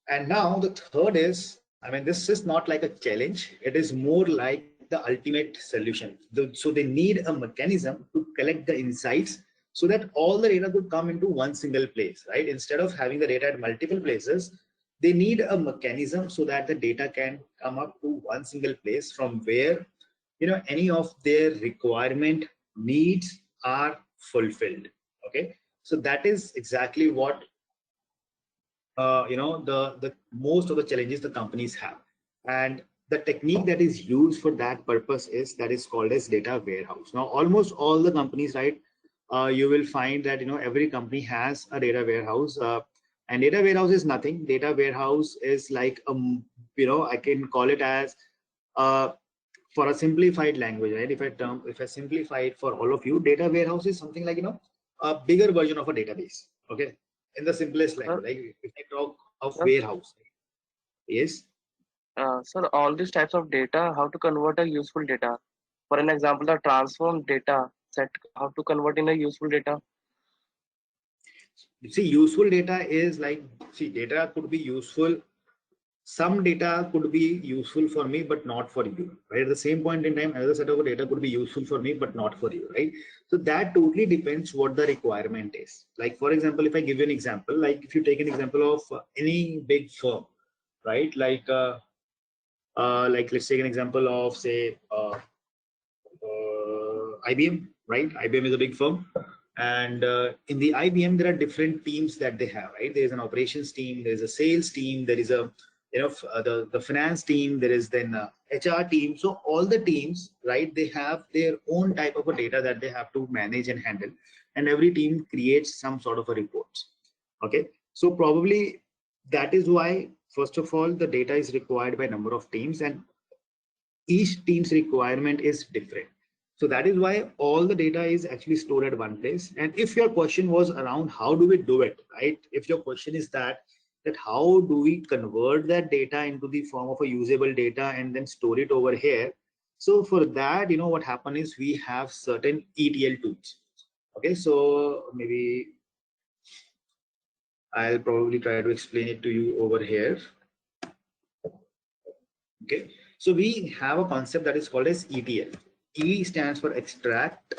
And now the third is, this is not like a challenge, it is more like the ultimate solution. So they need a mechanism to collect the insights so that all the data could come into one single place, right? Instead of having the data at multiple places, they need a mechanism so that the data can come up to one single place from where any of their requirement needs are fulfilled. Okay, so that is exactly what the most of the challenges the companies have, and the technique that is used for that purpose is called as data warehouse. Now almost all the companies, right, you will find that every company has a data warehouse, and data warehouse is nothing. Data warehouse is like I can call it as for a simplified language, right? If I simplify it for all of you, data warehouse is something like, a bigger version of a database. Okay, in the simplest language, like if I talk of warehouse, yes. So all these types of data, how to convert a useful data? For an example, the transform data set, how to convert in a useful data? See, useful data is like, see, data could be useful. Some data could be useful for me, but not for you, right? At the same point in time, another set of data could be useful for me, but not for you, right? So that totally depends what the requirement is. Like, for example, if I give you an example, like if you take an example of any big firm, right? Like let's take an example of, say, IBM, right? IBM is a big firm. And in the IBM, there are different teams that they have, right? There's an operations team, there's a sales team, there is a, the finance team, there is then a HR team. So all the teams, right, they have their own type of a data that they have to manage and handle. And every team creates some sort of a report. Okay, so probably that is why, first of all, the data is required by number of teams, and each team's requirement is different. So that is why all the data is actually stored at one place. And if your question was around how do we do it, right? If your question is that how do we convert that data into the form of a usable data and then store it over here? So for that, what happened is we have certain ETL tools. Okay, so maybe I'll probably try to explain it to you over here. Okay, so we have a concept that is called as ETL. E stands for extract,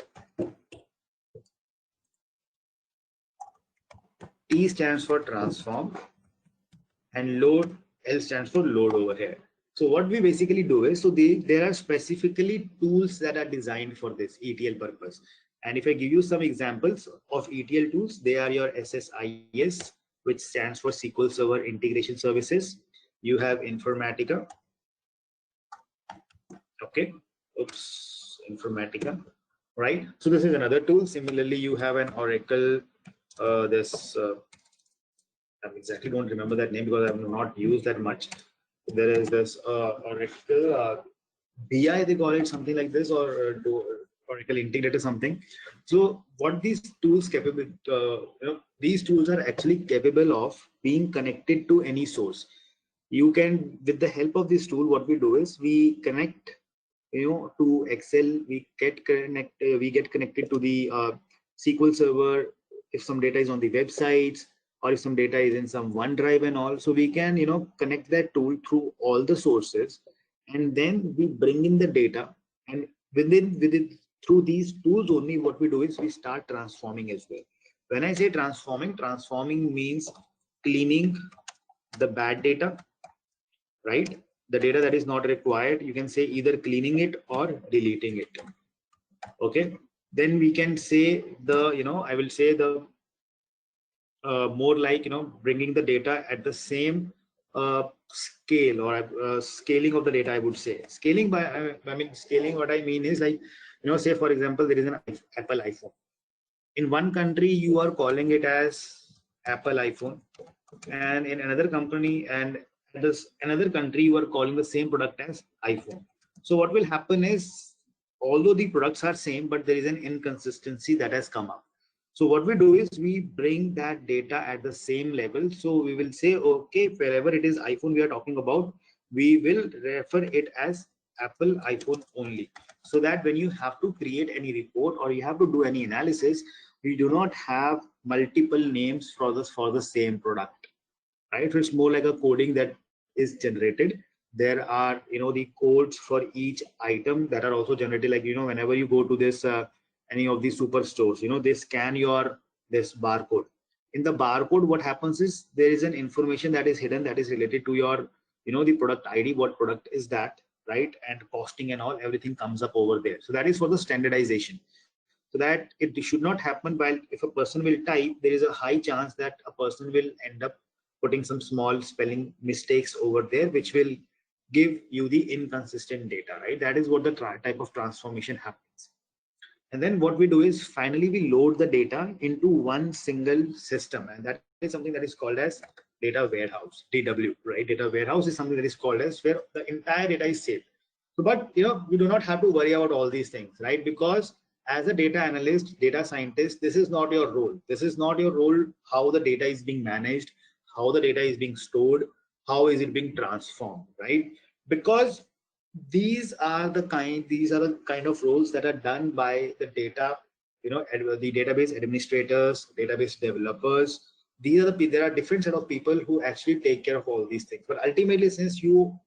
T stands for transform, and load, L stands for load over here. So what we basically do is, so there are specifically tools that are designed for this ETL purpose. And if I give you some examples of ETL tools, they are your SSIS, which stands for SQL Server Integration Services. You have Informatica. Okay, oops, Informatica, right? So this is another tool. Similarly, you have an Oracle, I exactly don't remember that name because I have not used that much. There is this Oracle BI, they call it something like this, or Oracle Integrator something. So what these tools capable, these tools are actually capable of being connected to any source. You can, with the help of this tool, what we do is we connect, to Excel. We get connected to the SQL Server if some data is on the websites, or if some data is in some OneDrive and all. So we can, connect that tool through all the sources, and then we bring in the data, and within through these tools only, what we do is we start transforming as well. When I say transforming means cleaning the bad data, right? The data that is not required, you can say either cleaning it or deleting it. Okay, then we can say I will say the more like, bringing the data at the same scale, or scaling of the data, I would say. Scaling by, scaling, what I mean is like, say for example, there is an Apple iPhone. In one country, you are calling it as Apple iPhone, and in another company and another country, you are calling the same product as iPhone. So what will happen is, although the products are same, but there is an inconsistency that has come up. So what we do is we bring that data at the same level. So we will say, okay, wherever it is iPhone we are talking about, we will refer it as Apple iPhone only. So that when you have to create any report or you have to do any analysis, we do not have multiple names for the same product, right? It's more like a coding that is generated. There are, the codes for each item that are also generated. Like, whenever you go to this, any of these superstores, they scan this barcode. In the barcode, what happens is there is an information that is hidden that is related to your, the product ID, what product is that, right? And costing and all, everything comes up over there. So that is for the standardization. So that it should not happen while if a person will type, there is a high chance that a person will end up putting some small spelling mistakes over there, which will give you the inconsistent data, right? That is what the type of transformation happens. And then what we do is finally we load the data into one single system, and that is something that is called as data warehouse, DW, right? Data warehouse is something that is called as where the entire data is saved. So, but you do not have to worry about all these things, right? Because as a data analyst, data scientist, this is not your role. This is not your role, how the data is being managed, how the data is being stored, how is it being transformed, right? Because these are the kind of roles that are done by the data, the database administrators, database developers. There are different set of people who actually take care of all these things. But ultimately, since you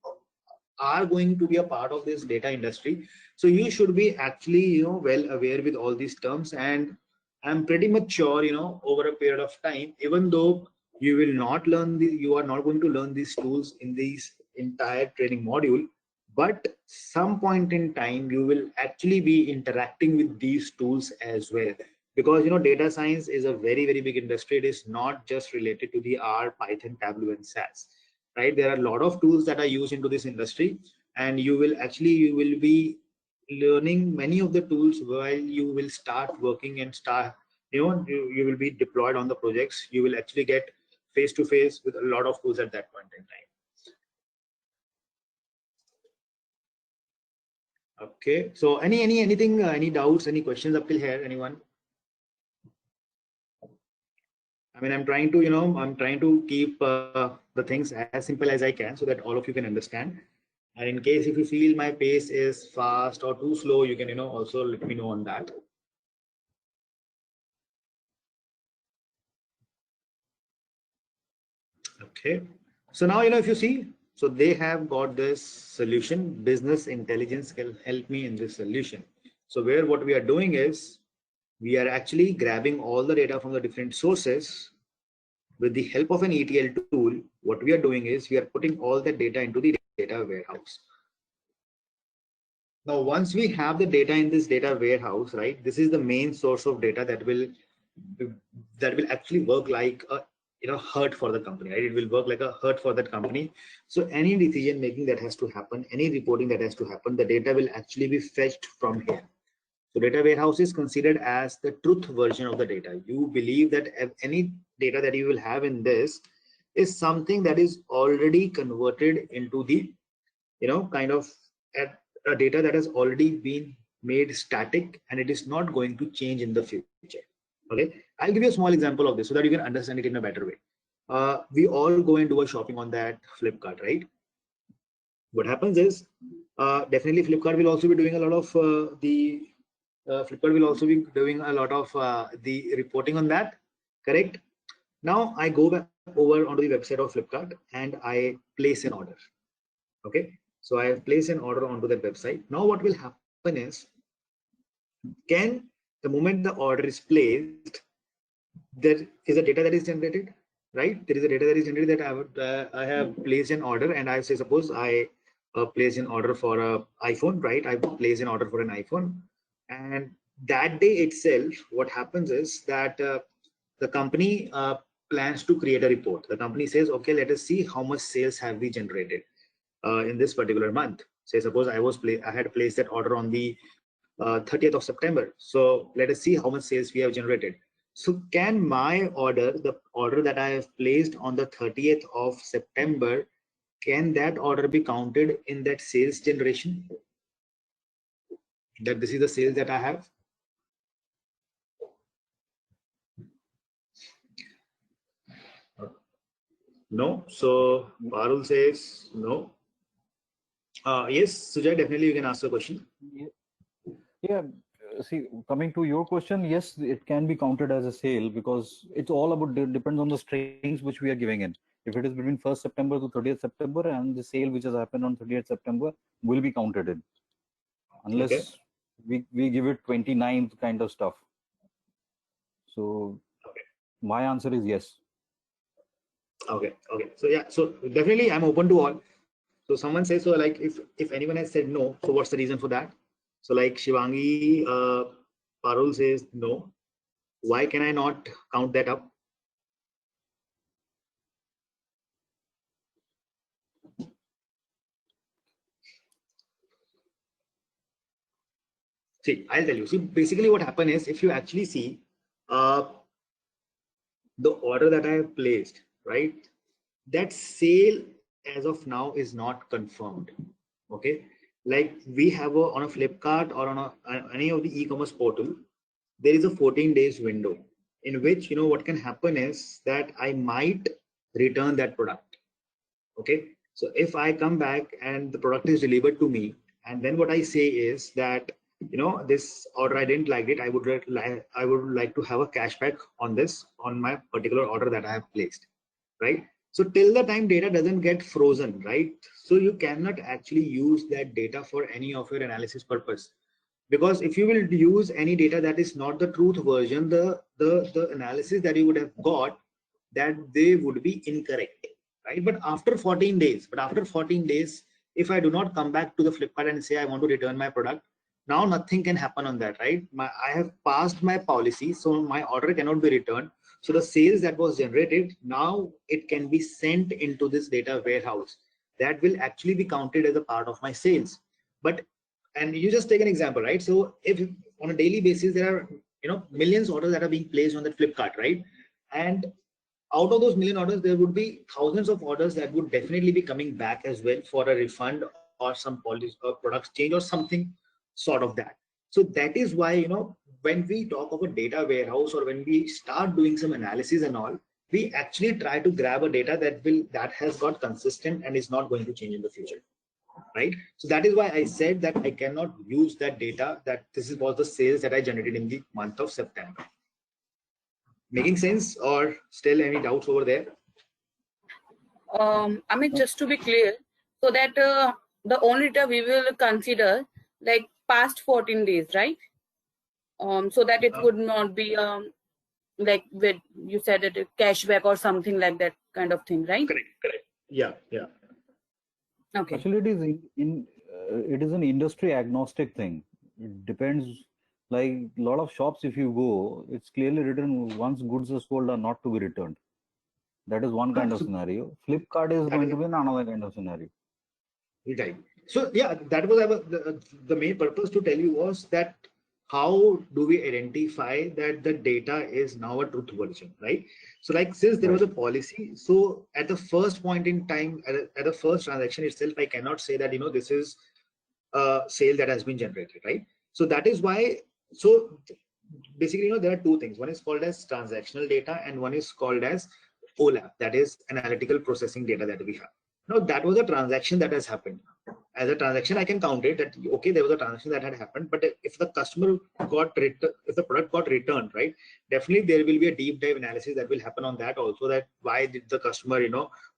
are going to be a part of this data industry, so you should be actually well aware with all these terms. And I'm pretty much sure over a period of time, even though you will not learn you are not going to learn these tools in this entire training module, but some point in time you will actually be interacting with these tools as well. Because data science is a very, very big industry. It is not just related to the R, Python, Tableau, and SAS, right? There are a lot of tools that are used into this industry, and you will be learning many of the tools while you will start working and start you will be deployed on the projects. You will actually get face to face with a lot of tools at that point in time. Okay, so anything, any doubts, any questions up till here, anyone? I mean, I'm trying to keep the things as simple as I can so that all of you can understand. And in case if you feel my pace is fast or too slow, you can also let me know on that. Okay, so now if you see, so they have got this solution, business intelligence can help me in this solution. So where what we are doing is we are actually grabbing all the data from the different sources. With the help of an ETL tool, what we are doing is we are putting all the data into the data warehouse. Now, once we have the data in this data warehouse, right, this is the main source of data that will actually work like a herd for the company, right? It will work like a herd for that company. So any decision making that has to happen, any reporting that has to happen, the data will actually be fetched from here. So data warehouse is considered as the truth version of the data. You believe that any data that you will have in this is something that is already converted into the kind of a data that has already been made static, and it is not going to change in the future. Okay, I'll give you a small example of this so that you can understand it in a better way. We all go and do a shopping on that Flipkart, right? What happens is definitely Flipkart will also be doing a lot of the reporting on that, correct? Now I go back over onto the website of Flipkart and I place an order. Okay, so I have placed an order onto that website. Now what will happen is, the moment the order is placed, there is a data that is generated, right? There is a data that is generated that I have placed an order, and I say, suppose I place an order for a iPhone, right? I place an order for an iPhone, and that day itself, what happens is that the company plans to create a report. The company says, okay, let us see how much sales have we generated in this particular month. Say, suppose I had placed that order on the 30th of September. So let us see how much sales we have generated. So can my order, the order that I have placed on the 30th of September, can that order be counted in that sales generation? That this is the sales that I have? No. So Parul says no. Yes, Sujay, definitely you can ask the question. Yeah, see, coming to your question, yes, it can be counted as a sale because it's all about depends on the strings which we are giving in. If it is between 1st September to 30th September, and the sale which has happened on 30th September will be counted in, unless we give it 29th kind of stuff. So my answer is yes. Okay. So yeah, so definitely I'm open to all. So someone says, so like if anyone has said no, so what's the reason for that? So like Shivangi, Parul says no. Why can I not count that up? See, I'll tell you. See, basically what happened is, if you actually see the order that I have placed, right? That sale as of now is not confirmed. Okay. like we have on a Flipkart or on any of the e-commerce portal, there is a 14 days window in which, what can happen is that I might return that product. Okay. So if I come back and the product is delivered to me, and then what I say is that, this order, I didn't like it. I would like to have a cashback on this, on my particular order that I have placed, right? So till the time data doesn't get frozen, right? So you cannot actually use that data for any of your analysis purpose. Because if you will use any data that is not the truth version, the analysis that you would have got, that they would be incorrect, right? But after 14 days, if I do not come back to the Flipkart and say I want to return my product, now nothing can happen on that, right? I have passed my policy, so my order cannot be returned. So the sales that was generated, now it can be sent into this data warehouse. That will actually be counted as a part of my sales. But, and you just take an example, right? So if on a daily basis, there are, millions of orders that are being placed on the Flipkart, right? And out of those million orders, there would be thousands of orders that would definitely be coming back as well for a refund or some policy or products change or something sort of that. So that is why, when we talk of a data warehouse or when we start doing some analysis and all, we actually try to grab a data that has got consistent and is not going to change in the future, right? So that is why I said that I cannot use that data, that this was the sales that I generated in the month of September. Making sense, or still any doubts over there? I mean, just to be clear, so that the only data we will consider like past 14 days, right? So that it would not be like with, you said it, cashback or something like that kind of thing, right? Correct. Yeah. Okay. Actually, it is an industry agnostic thing. It depends. Like a lot of shops, if you go, it's clearly written once goods are sold are not to be returned. That is one kind of scenario. Flipkart is going to be another kind of scenario. Right. So yeah, that was the main purpose to tell you was that how do we identify that the data is now a truth version, right? So like since there was a policy, so at the first point in time, at the first transaction itself, I cannot say that, this is a sale that has been generated, right? So that is why, so basically, there are two things. One is called as transactional data and one is called as OLAP, that is analytical processing data that we have. Now that was a transaction that has happened. As a transaction, I can count it that, okay, there was a transaction that had happened, but if the customer if the product got returned, right, definitely there will be a deep dive analysis that will happen on that also, that why did the customer,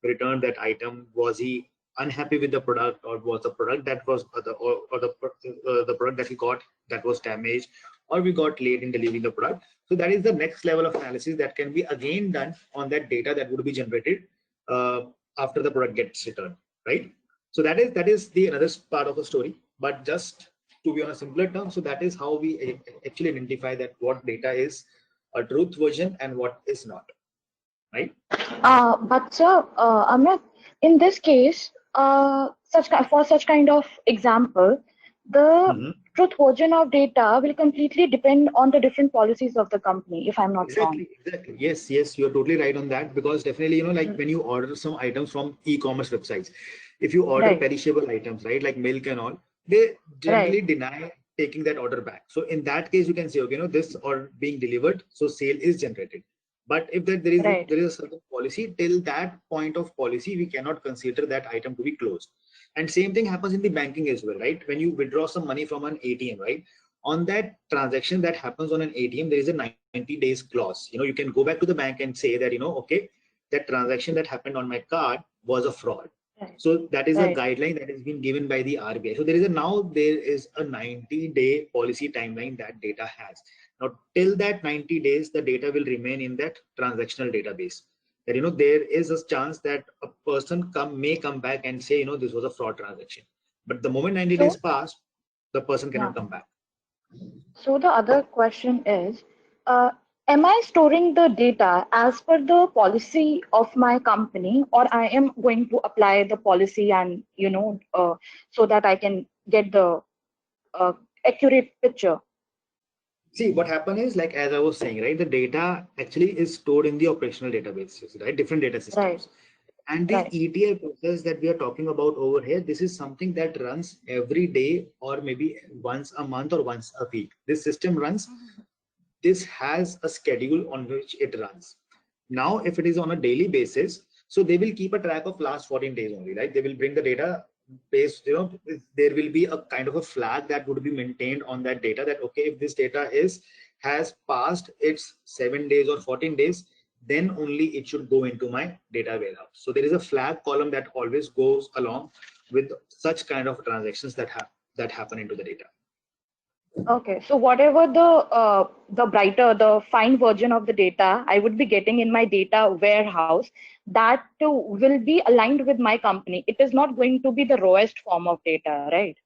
return that item? Was he unhappy with the product, or was the product that was the product that he got that was damaged, or we got late in delivering the product? So that is the next level of analysis that can be again done on that data that would be generated after the product gets returned, right? So that is the another part of the story, but just to be on a simpler term, so that is how we actually identify that what data is a truth version and what is not, right? But sir, Amit, in this case, for such kind of example, the truth version of data will completely depend on the different policies of the company, if I'm not wrong. Exactly. Yes, you're totally right on that, because definitely, like when you order some items from e-commerce websites, if you order perishable items, right, like milk and all, they generally deny taking that order back. So in that case, you can say, okay, this order being delivered, so sale is generated. But if there is a certain policy, till that point of policy, we cannot consider that item to be closed. And same thing happens in the banking as well, right? When you withdraw some money from an ATM, right? On that transaction that happens on an ATM, there is a 90 days clause. You can go back to the bank and say that, okay, that transaction that happened on my card was a fraud. So that is a guideline that has been given by the RBI. So there is a 90-day policy timeline that data has. Now, till that 90 days, the data will remain in that transactional database. That, there is a chance that a person may come back and say, this was a fraud transaction. But the moment 90 days pass, the person cannot come back. So the other question is, am I storing the data as per the policy of my company, or I am going to apply the policy and, so that I can get the accurate picture? See, what happened is, like, as I was saying, right, the data actually is stored in the operational databases, right, different data systems. And the Right. ETL process that we are talking about over here, this is something that runs every day or maybe once a month or once a week. This system runs, this has a schedule on which it runs. Now, if it is on a daily basis, so they will keep a track of last 14 days only, right? They will bring the data based, you know, there will be a kind of a flag that would be maintained on that data that, okay, if this data has passed its 7 days or 14 days, then only it should go into my data warehouse. So there is a flag column that always goes along with such kind of transactions that happen into the data. Okay, so whatever the brighter, the fine version of the data I would be getting in my data warehouse, that too will be aligned with my company. It is not going to be the rawest form of data, right?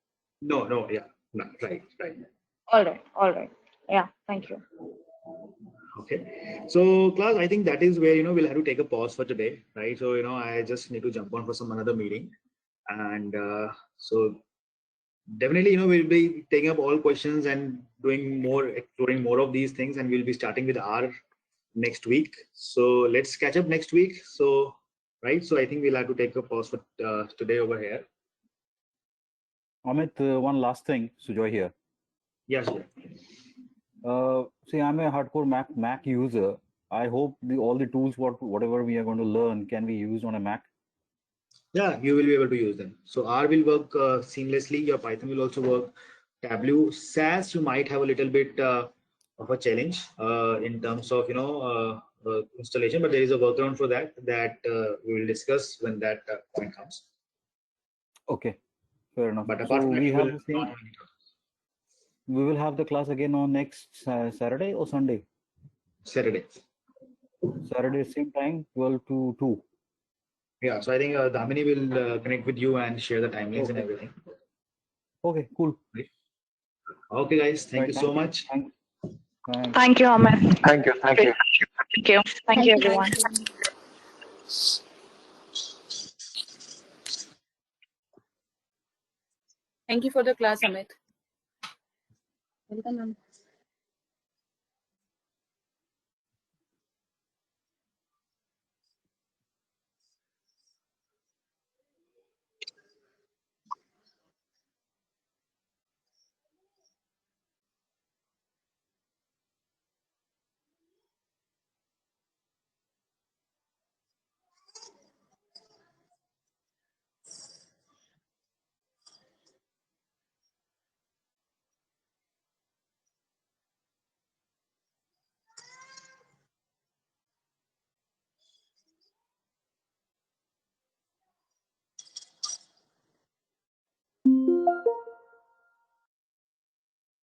No, yeah, no, right. All right. Yeah, thank you. Okay, so class, I think that is where, you know, we'll have to take a pause for today, right? So, you know, I just need to jump on for some another meeting, and so definitely, you know, we'll be taking up all questions and exploring more of these things, and we'll be starting with R next week. So let's catch up next week. So, right, so I think we'll have to take a pause for today over here. Amit, one last thing, Sujoy here. Yes, sir. See, I'm a hardcore Mac user. I hope all the tools, whatever we are going to learn, can be used on a Mac. Yeah, you will be able to use them. So R will work seamlessly. Your Python will also work. Tableau, SAS, you might have a little bit of a challenge in terms of, you know, installation, but there is a workaround for that we will discuss when that point comes. Okay, fair enough. But apart So from we that, have the same. We will have the class again on next Saturday or Sunday? Saturday. Saturday, same time, 12 to 2. Yeah, so I think Damini will connect with you and share the timelines and everything. Okay, cool. Okay, guys, thank Right, you so much. Thank you, Amit. Thank you. Thank you. Thank you, everyone. Thank you for the class, Amit. Welcome, ma'am.